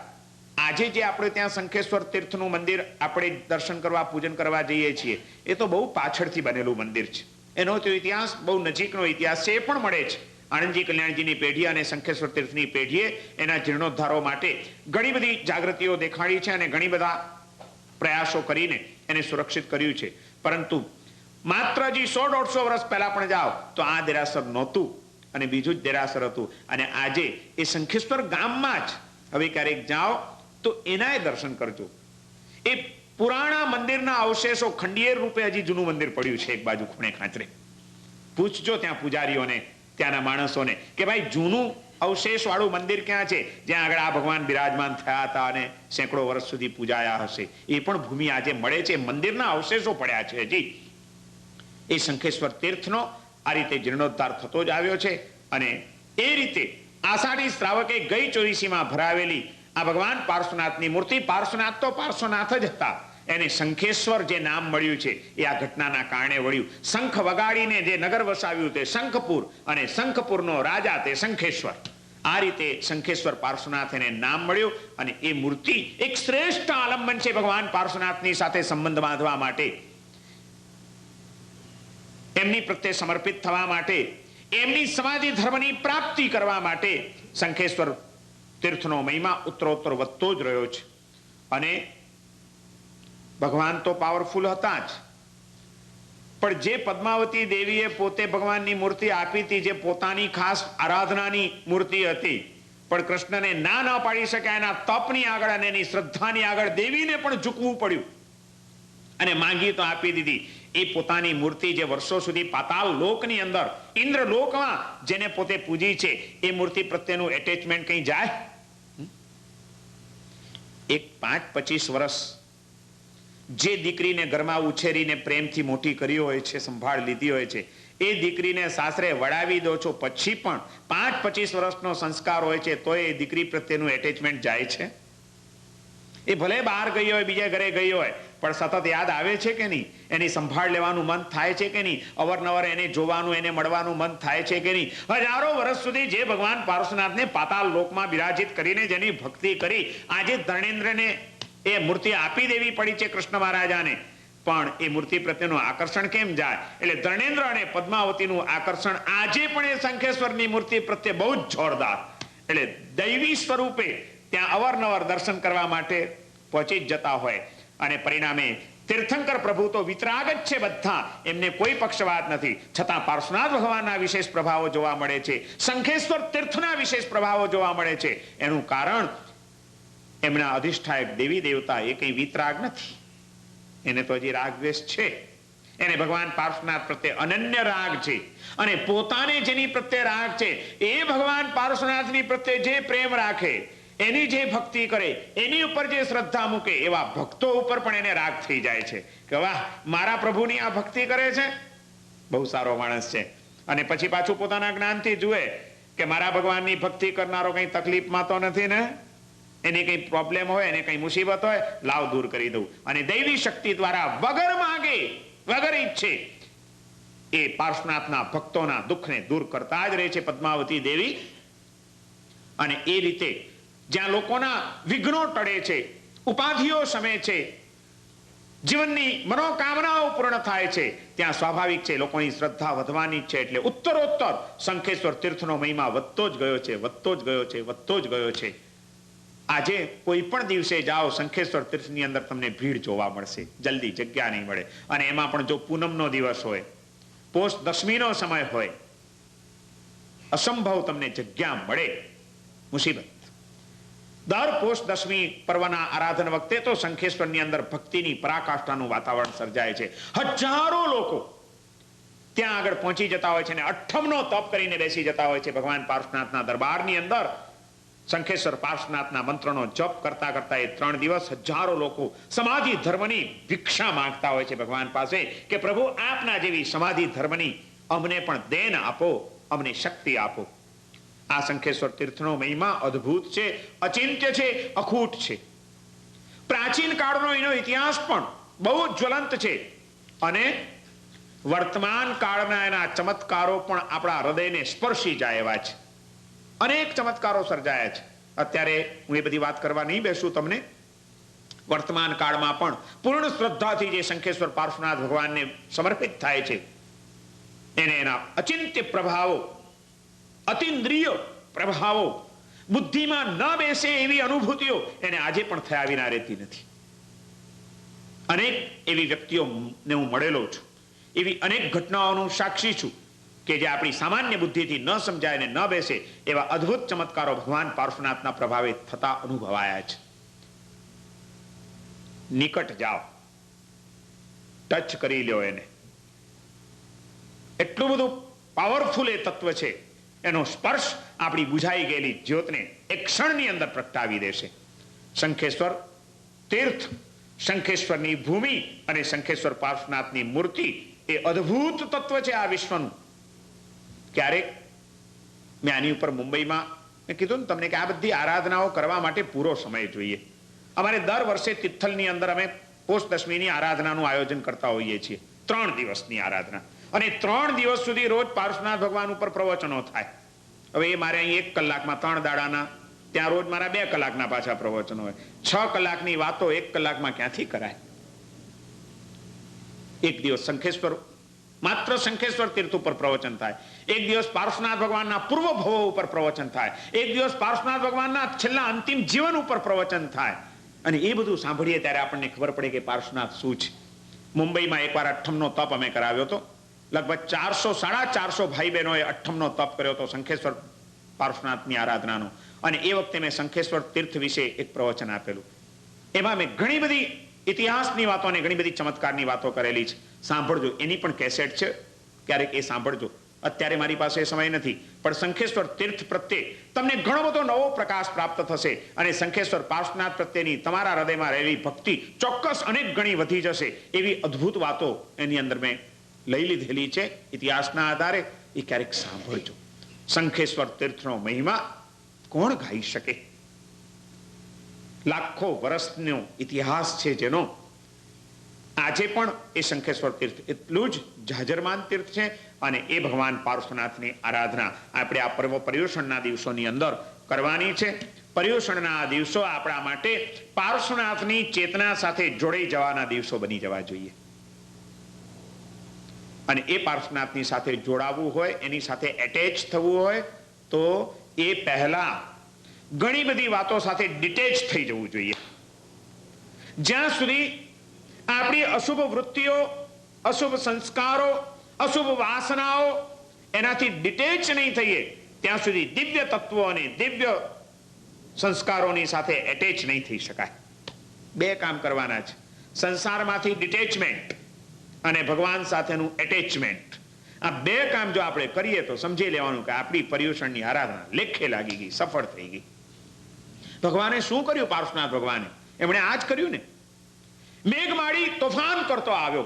આજે જે આપણે ત્યાં શંખેશ્વર તીર્થનું મંદિર આપણે દર્શન કરવા પૂજન કરવા જઈએ છીએ, એ તો બહુ પાછળથી બનેલું મંદિર છે. એનો તો ઇતિહાસ બહુ નજીકનો ઇતિહાસ છે, એ પણ મળે છે. આણંદજી કલ્યાણજીની પેઢી અને શંખેશ્વર તીર્થની પેઢીએ એના જીર્ણોદ્ધારો માટે ઘણી બધી જાગૃતિઓ દેખાડી છે અને ઘણી બધા પ્રયાસો કરીને એને સુરક્ષિત કર્યું છે. પરંતુ માત્ર હજી 100-150 વર્ષ પહેલા પણ જાઓ તો આ દેરાસર નહોતું અને બીજું જ દેરાસર હતું. અને આજે એ શંખેશ્વર ગામમાં જ હવે ક્યારેક જાઓ તો એનાય દર્શન કરજો. એ પુરાણા મંદિરના અવશેષો ખંડિયેર રૂપે હજી જૂનું મંદિર પડ્યું છે એક બાજુ ખૂણે ખાંચરે. પૂછજો ત્યાં પૂજારીઓને, ત્યાંના માણસોને કે ભાઈ જૂનું અવશેષ વાળું મંદિર ક્યાં છે જ્યાં આગળ આ ભગવાન બિરાજમાન થયા હતા અને સેંકડો વર્ષ સુધી પૂજાયા હશે. એ પણ ભૂમિ આજે મળે છે, મંદિરના અવશેષો પડ્યા છે હજી. એ શંખેશ્વર તીર્થનો આ રીતે જીર્ણોદ્ધાર થતો જ આવ્યો છે. અને એ રીતે આષાઢી શ્રાવકે ગઈ ચોવીસીમાં ભરાવેલી આ ભગવાન પાર્શ્વનાથની મૂર્તિ, પાર્શ્વનાથ તો પાર્શ્વનાથ જ હતા, એને શંખેશ્વર જે નામ મળ્યું છે એ આ ઘટનાના કારણે વળ્યું. શંખ વગાડીને જે નગર વસાવ્યું તે શંખપુર અને શંખપુરનો રાજા તે શંખેશ્વર. આ રીતે શંખેશ્વર પાર્શ્વનાથ એને નામ મળ્યું. અને એ મૂર્તિ એક શ્રેષ્ઠ આલંબન છે ભગવાન પાર્શ્વનાથની સાથે સંબંધ બાંધવા માટે, એમની પ્રત્યે સમર્પિત થવા માટે, એમની સમાધિ ધર્મની પ્રાપ્તિ કરવા માટે શંખેશ્વર તીર્થનો મહિમા ઉત્તરોત્તર વધતો જ રહ્યો છે. અને ભગવાન તો પાવરફુલ હતા જ, પણ જે પદ્માવતી દેવીએ પોતે ભગવાનની મૂર્તિ આપી હતી, જે પોતાની ખાસ આરાધનાની મૂર્તિ હતી, પણ કૃષ્ણને ના ન પાડી શક્યા. એના તપની આગળ અને એની શ્રદ્ધાની આગળ દેવીને પણ ઝૂકવું પડ્યું અને માંગી તો આપી દીધી. એ પોતાની મૂર્તિ જે વર્ષો સુધી પાતાળ લોકની અંદર ઇન્દ્રલોકમાં જેને પોતે પૂજી છે, એ મૂર્તિ પ્રત્યેનું એટેચમેન્ટ કઈ જાય? એક 5-25 વર્ષ જે દીકરીને ઘરમાં ઉછેરીને પ્રેમથી મોટી કરી હોય છે, સંભાળ લીધી હોય છે, એ દીકરીને સાસરે વડાવી દો છો, પછી પણ 5-25 વર્ષનો સંસ્કાર હોય છે તો એ દીકરી પ્રત્યેનું એટેચમેન્ટ જાય છે? એ ભલે બહાર ગઈ હોય, બીજા ઘરે ગઈ હોય, પણ સતત યાદ આવે છે કે નહીં? એની સંભાળ લેવાનું મન થાય છે કે નહીં? અવારનવાર એને જોવાનું, એને મળવાનું મન થાય છે કે નહીં? હજારો વર્ષ સુધી જે ભગવાન પાર્શ્વનાથને પાતાળ લોકમાં બિરાજિત કરીને જેની ભક્તિ કરી, આજે ધર્ણેન્દ્રને એ મૂર્તિ આપી દેવી પડી છે કૃષ્ણ મહારાજાને, પણ એ મૂર્તિ પ્રત્યેનું આકર્ષણ કેમ જાય? એટલે ધર્ણેન્દ્ર અને પદ્માવતીનું આકર્ષણ આજે પણ એ શંખેશ્વરની મૂર્તિ પ્રત્યે બહુ જ જોરદાર. એટલે દૈવી સ્વરૂપે ત્યાં અવારનવાર દર્શન કરવા માટે પહોંચી જ જતા હોય. અને પરિણામે તીર્થંકર પ્રભુ તો વિતરાગ જ છે બધા, એમને કોઈ પક્ષવાદ નથી, છતાં પાર્શ્વનાથ ભગવાનના વિશેષ પ્રભાવો જોવા મળે છે, શંખેશ્વર તીર્થના વિશેષ પ્રભાવો જોવા મળે છે. એનું કારણ એમના અધિષ્ઠાયક દેવી દેવતા એ કઈ વીતરાગ નથી, એને તો હજી રાગ દ્વેષ છે. એને ભગવાન પાર્શ્વનાથ પ્રત્યે અનન્ય રાગ છે, અને પોતાને જેની પ્રત્યે રાગ છે એ ભગવાન પાર્શ્વનાથની પ્રત્યે જે પ્રેમ રાખે, એની જે ભક્તિ કરે, એની ઉપર જે શ્રદ્ધા મૂકે, એવા ભક્તો ઉપર પણ એને રાગ થઈ જાય છે કે વાહ, મારા પ્રભુની આ ભક્તિ કરે છે, બહુ સારો માણસ છે. અને પછી પાછું પોતાના જ્ઞાનથી જુએ કે મારા ભગવાનની ભક્તિ કરનારો કઈ તકલીફમાં તો નથી ને, એની કઈ પ્રોબ્લેમ હોય, એને કઈ મુસીબત હોય, લાવ દૂર કરી દઉં. અને દૈવી શક્તિ દ્વારા વગર માંગે, વગર ઈચ્છે એ પાર્શ્વનાથના ભક્તોના દુઃખને દૂર કરતા જ રહે છે પદ્માવતી દેવી. અને એ રીતે જ્યાં લોકોના વિઘ્નો ટળે છે, ઉપાધિઓ શમે છે, જીવનની મનોકામનાઓ પૂર્ણ થાય છે, ત્યાં સ્વાભાવિક છે લોકોની શ્રદ્ધા વધવાની છે. એટલે ઉત્તરોત્તર શંખેશ્વર તીર્થનો મહિમા વધતો જ ગયો છે, વધતો જ ગયો છે, વધતો જ ગયો છે. આજે કોઈ પણ દિવસે જાઓ શંખેશ્વર તીર્થની અંદર તમને ભીડ જોવા મળશે, જલ્દી જગ્યા નહીં મળે. અને એમાં પણ જો પૂનમનો દિવસ હોય, પોષ દશમીનો સમય હોય, અસંભવ તમને જગ્યા મળે, મુસીબત. દર પોષ દશમી પર્વના આરાધન વખતે તો શંખેશ્વરની અંદર ભક્તિની પરાકાષ્ઠાનું વાતાવરણ સર્જાય છે. હજારો લોકો ત્યાં આગળ પહોંચી જતા હોય છે અને અઠ્ઠમનો તપ કરીને બેસી જતા હોય છે ભગવાન પાર્શ્વનાથના દરબારની અંદર. શંખેશ્વર પાર્શ્વનાથના મંત્રનો જપ કરતા કરતા એ 3 દિવસ હજારો લોકો સમાધિ ધર્મની ભિક્ષા માંગતા હોય છે ભગવાન પાસે કે પ્રભુ આપના જેવી સમાધિ ધર્મની અમને પણ દેન આપો, અમને શક્તિ આપો. આ શંખેશ્વર તીર્થનો મહિમા અદ્ભુત છે, અચિંત્ય છે, અખૂટ છે. પ્રાચીન કાળનો એનો ઇતિહાસ પણ બહુ જ્વલંત છે, અને વર્તમાન કાળના એના ચમત્કારો પણ આપણા હૃદયને સ્પર્શી જાય એવા છે. અનેક ચમત્કારો સર્જાયા છે. અત્યારે હું એ બધી વાત કરવા નહીં બેસું તમને. વર્તમાન કાળમાં પણ પૂર્ણ શ્રદ્ધાથી જે શંખેશ્વર પાર્શ્વનાથ ભગવાનને સમર્પિત થાય છે, એને એના અચિંત્ય પ્રભાવો, અતિન્દ્રિય પ્રભાવો, બુદ્ધિમાં ન બેસે એવી અનુભૂતિઓ એને આજે પણ થયા વિના રહેતી નથી. અનેક એવી વ્યક્તિઓને હું મળેલો છું, એવી અનેક ઘટનાઓનું સાક્ષી છું કે જે આપણી સામાન્ય બુદ્ધિથી ન સમજાય ને ન બેસે એવા અદ્ભુત ચમત્કારો ભગવાન પાર્શ્વનાથના પ્રભાવે થતા અનુભવાયા છે. નિકટ જાઓ, ટચ કરી લ્યો એને. એટલું બધું પાવરફુલ એ તત્વ છે, એનો સ્પર્શ આપણી બુઝાઈ ગયેલી જ્યોતને એક ક્ષણની અંદર પ્રગટાવી દેશે. શંખેશ્વર તીર્થ, શંખેશ્વરની ભૂમિ અને શંખેશ્વર પાર્શ્વનાથની મૂર્તિ એ અદ્ભુત તત્વ છે આ વિશ્વનું. ક્યારેક મેં આની ઉપર મુંબઈમાં મેં કીધું ને તમને કે આ બધી આરાધનાઓ કરવા માટે પૂરો સમય જોઈએ. અમારે દર વર્ષે તિથલની અંદર અમે પોષ દશમીની આરાધનાનું આયોજન કરતા હોઈએ છીએ, 3 દિવસની આરાધના. અને 3 દિવસ સુધી રોજ પાર્શ્વનાથ ભગવાન ઉપર પ્રવચનો થાય. હવે એ મારે અહીં 1 કલાકમાં 3 દાડાના, ત્યાં રોજ મારા 2 કલાકના પાછા પ્રવચનો હોય. 6 કલાકની વાતો 1 કલાકમાં ક્યાંથી કરાય? એક દિવસ શંખેશ્વર, માત્ર શંખેશ્વર તીર્થ ઉપર પ્રવચન થાય. એક દિવસ પાર્શ્વનાથ ભગવાનના પૂર્વ ભવો ઉપર પ્રવચન થાય. એક દિવસ પાર્શ્વનાથ ભગવાનના છેલ્લા અંતિમ જીવન ઉપર પ્રવચન થાય. અને એ બધું સાંભળીએ ત્યારે આપણને ખબર પડે કે પાર્શ્વનાથ શું છે. મુંબઈમાં એકવાર અઠ્ઠમનો તપ અમે કરાવ્યો હતો. લગભગ 400-450 ભાઈ બહેનોએ અઠ્ઠમનો તપ કર્યો હતો શંખેશ્વર પાર્શ્વનાથની આરાધનાનો. અને એ વખતે મેં શંખેશ્વર તીર્થ વિશે એક પ્રવચન આપેલું. એમાં મેં ઘણી બધી ઇતિહાસની વાતો અને ઘણી બધી ચમત્કારની વાતો કરેલી છે. સાંભળજો, એની પણ કેસેટ છે, ક્યારેક એ સાંભળજો. અત્યારે મારી પાસે સમય નથી, પણ શંખેશ્વર તીર્થ પ્રત્યે તમને ઘણો બધો નવો પ્રકાશ પ્રાપ્ત થશે. અને શંખેશ્વર પાર્શ્વનાથ પ્રત્યેની તમારા હૃદયમાં રહેલી ભક્તિ ચોક્કસ અનેક ગણી વધી જશે. એવી અદ્ભુત વાતો એની અંદર મેં લઈ લીધેલી છે ઇતિહાસના આધારે. એ ક્યારેક સાંભળજો. શંખેશ્વર તીર્થનો મહિમા કોણ ગાઈ શકે? લાખો વર્ષનો ઇતિહાસ છે જેનો. આજે પણ એ શંખેશ્વર તીર્થ એટલું જ જાજરમાન તીર્થ છે. અને એ ભગવાન પાર્શ્વનાથની આરાધના આપણે આ પર્યુષણના દિવસોની અંદર કરવાની છે. પર્યુષણના આ દિવસો આપણા માટે પાર્શ્વનાથની ચેતના સાથે જોડાઈ જવાના દિવસો બની જવા જોઈએ. અને એ પાર્શ્વનાથની સાથે જોડાવવું હોય, એની સાથે એટેચ થવું હોય તો એ પહેલા ઘણી બધી વાતો સાથે ડિટેચ થઈ જવું જોઈએ. જ્યાં સુધી આપણી અશુભ વૃત્તિઓ, અશુભ સંસ્કારો, અશુભ વાસનાઓ એનાથી ડિટેચ નહીં થઈએ ત્યાં સુધી દિવ્ય તત્વો અને દિવ્ય સંસ્કારોની સાથે એટેચ નહીં થઈ શકાય. બે કામ કરવાના છે, સંસારમાંથી ડિટેચમેન્ટ અને ભગવાન સાથેનું એટેચમેન્ટ. આ બે કામ જો આપણે કરીએ તો સમજી લેવાનું કે આપણી પર્યુષણની આરાધના લેખે લાગી ગઈ, સફળ થઈ ગઈ. ભગવાને શું કર્યું? પાર્શ્વનાથ ભગવાને એમણે આ જ કર્યું ને. મેઘમાળી તોફાન કરતો આવ્યો,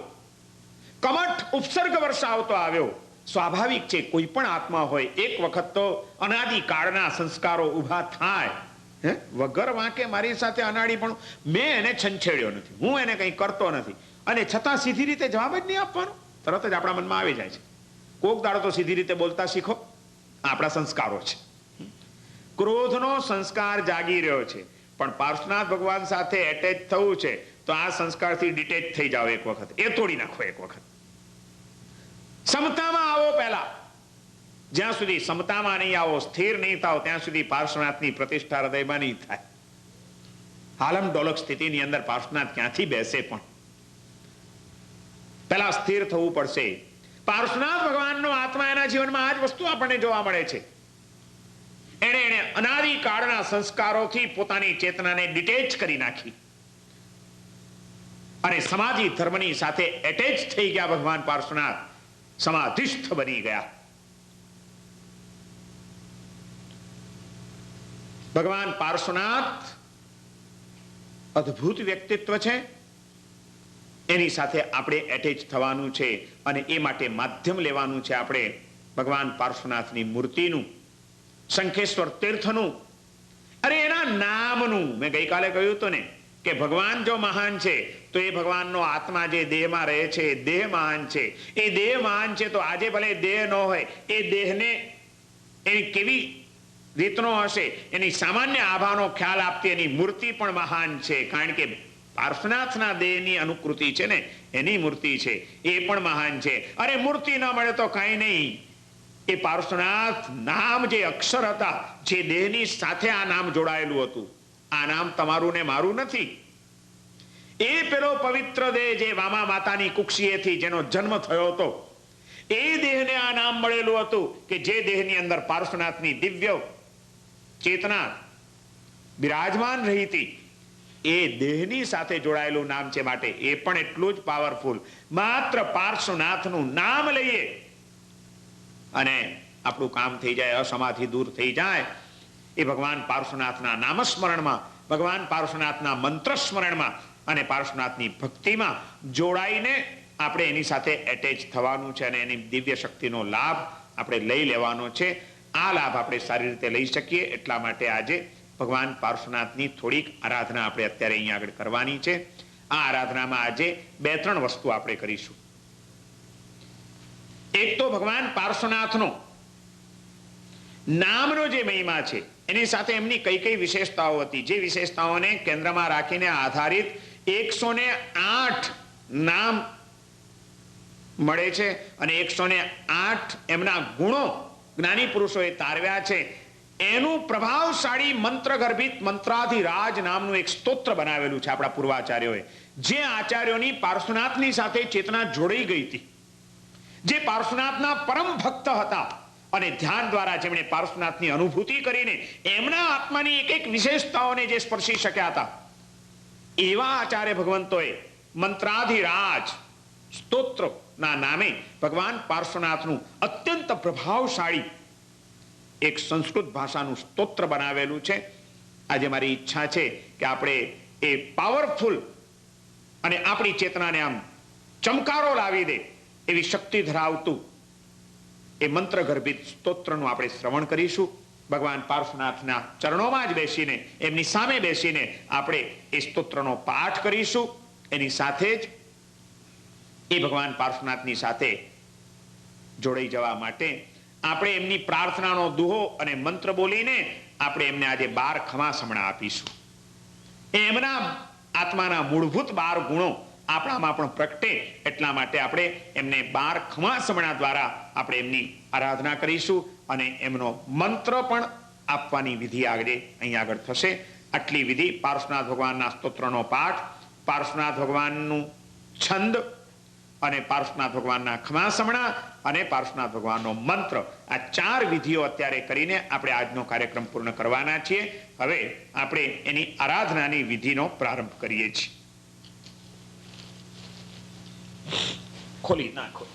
કમઠ ઉપસર્ગ વરસાવતો આવ્યો. સ્વાભાવિક છે, કોઈ પણ આત્મા હોય એક વખત તો અનાદિકાળના સંસ્કારો ઊભા થાય. વગર વાંકે મારી સાથે અનાડી પણ મેં એને છંછેડ્યો નથી, હું એને કંઈ કરતો નથી, અને છતાં સીધી રીતે જવાબ જ નહીં આપવાનો. તરત જ આપણા મનમાં આવી જાય છે. કોક દાડો તો સીધી રીતે બોલતા શીખો. આપણા સંસ્કારો છે. ક્રોધનો સંસ્કાર જાગી રહ્યો છે, પણ પાર્શ્વનાથ ભગવાન સાથે એટેચ થવું છે તો આ સંસ્કારથી ડિટેચ થઈ જાઓ એક વખત, એ તોડી નાખો એક વખત. સમતામાં આવો પહેલા. જ્યાં સુધી સમતામાં નહીં આવો, સ્થિર નહીં થાવ, ત્યાં સુધી પાર્શ્વનાથની પ્રતિષ્ઠા હૃદયમાં નહીં થાય. હાલમ ડોલક સ્થિતિની અંદર પાર્શ્વનાથ ક્યાંથી બેસે? પણ પહેલા સ્થિર થવું પડશે. પાર્શ્વનાથ ભગવાનનો આત્મા, એના જીવનમાં આ જ વસ્તુ આપણને જોવા મળે છે. એને અનાદિકાળના સંસ્કારોથી પોતાની ચેતનાને ડિટેચ કરી નાખી અને સમાધિ ધર્મની સાથે એટેચ થઈ ગયા. ભગવાન પાર્શ્વનાથ સમાધિસ્થ બની ગયા. ભગવાન પાર્શ્વનાથ અદ્ભુત વ્યક્તિત્વ છે, એની સાથે આપણે એટેચ થવાનું છે અને એ માટે માધ્યમ લેવાનું છે આપણે ભગવાન પાર્શ્વનાથની મૂર્તિનું, શંખેશ્વર તીર્થનું, અરે એના નામનું. મેં ગઈકાલે કહ્યું હતું ને કે ભગવાન જો મહાન છે તો એ ભગવાનનો આત્મા જે દેહમાં રહે છે એ દેહ મહાન છે. એ દેહ મહાન છે તો આજે ભલે દેહ ન હોય, એ દેહને એની કેવી રીતનો હશે, એની સામાન્ય આભાનો ખ્યાલ આપતી એની મૂર્તિ પણ મહાન છે. કારણ કે પાર્શ્વનાથના દેહની અનુકૃતિ છે ને, એની મૂર્તિ છે, એ પણ મહાન છે. અરે મૂર્તિ ન મળે તો કાંઈ નહીં, એ પાર્શ્વનાથ નામ જે અક્ષર હતા, જે દેહની સાથે આ નામ જોડાયેલું હતું, આ નામ તમારું ને મારું નથી. એ પેલો પવિત્ર દેહ જે વામા માતાની કુક્ષીએથી જેનો જન્મ થયો હતો, એ દેહને આ નામ મળેલું હતું કે જે દેહની અંદર પાર્શ્વનાથની દિવ્ય ચેતના બિરાજમાન રહી હતી. એ દેહની સાથે જોડાયેલું નામ છે, માટે એ પણ એટલું જ પાવરફુલ. માત્ર પાર્શ્વનાથનું નામ લઈએ અને આપણું કામ થઈ જાય, અસમાધિ દૂર થઈ જાય. એ ભગવાન પાર્શ્વનાથના નામસ્મરણમાં, ભગવાન પાર્શ્વનાથના મંત્ર સ્મરણમાં અને પાર્શ્વનાથની ભક્તિમાં જોડાઈને આપણે એની સાથે એટેચ થવાનું છે અને એની દિવ્ય શક્તિનો લાભ આપણે લઈ લેવાનો છે. આ લાભ આપણે સારી રીતે લઈ શકીએ એટલા માટે આજે ભગવાન પાર્શ્વનાથની થોડીક આરાધના આપણે અત્યારે અહીંયા આગળ કરવાની છે. આ આરાધનામાં આજે 2-3 વસ્તુ આપણે કરીશું. એક તો ભગવાન પાર્શ્વનાથનો નામનો જે મહિમા છે, એની સાથે એમની કઈ કઈ વિશેષતાઓ હતી, જે વિશેષતાઓને કેન્દ્રમાં રાખીને આધારિત 108 નામ મળે છે અને 108 એમના ગુણો જ્ઞાની પુરુષોએ તારવ્યા છે. એનું પ્રભાવશાળી મંત્ર ગર્ભિત મંત્રાધિરાજ નામનું એક સ્તોત્ર બનાવેલું છે આપણા પૂર્વાચાર્યોએ. જે આચાર્યોની પાર્શ્વનાથની સાથે ચેતના જોડાઈ ગઈ હતી, જે પાર્શ્વનાથના પરમ ભક્ત હતા અને ધ્યાન દ્વારા જેમણે પાર્શ્વનાથની અનુભૂતિ કરીને એમના આત્માની એક એક વિશેષતાઓને જે સ્પર્શી શક્યા હતા, એવા આચાર્ય ભગવંતોએ મંત્રાધિરાજ સ્તોત્રના નામે ભગવાન પાર્શ્વનાથનું અત્યંત પ્રભાવશાળી એક સંસ્કૃત ભાષાનું સ્તોત્ર બનાવેલું છે. આજે મારી ઈચ્છા છે કે આપણે એ પાવરફુલ અને આપણી ચેતનાને આમ ચમકારો લાવી દે એવી શક્તિ ધરાવતું એ મંત્ર ગર્ભિત સ્તોત્રનું આપણે શ્રવણ કરીશું. ભગવાન પાર્શ્વનાથના ચરણોમાં જ બેસીને, એમની સામે બેસીને આપણે એ સ્તોત્રનો પાઠ કરીશું. એની સાથે જ એ ભગવાન પાર્શ્વનાથની સાથે જોડાઈ જવા માટે આપણે એમની પ્રાર્થનાનો દુહો અને મંત્ર બોલીને આપણે એમને આજે 12 ખમાસમણા આપીશું. એમના આત્માના મૂળભૂત 12 ગુણો આપણામાં પણ પ્રગટે એટલા માટે આપણે એમને 12 ખમાસમણા દ્વારા આપણે એમની આરાધના કરીશું અને એમનો મંત્ર પણ આપવાની વિધિ અહીંયા આગળ થશે. આટલી વિધિ પાર્શ્વનાથ ભગવાનના સ્તોત્રનો પાઠ, પાર્શ્વનાથ ભગવાનનું છંદ, અને પાર્શ્વનાથ ભગવાનના ખમાસમણા અને પાર્શ્વનાથ ભગવાનનો મંત્ર, આ 4 વિધિઓ અત્યારે કરીને આપણે આજનો કાર્યક્રમ પૂર્ણ કરવાના છીએ. હવે આપણે એની આરાધનાની વિધિનો પ્રારંભ કરીએ છીએ. ખોલી નાખો.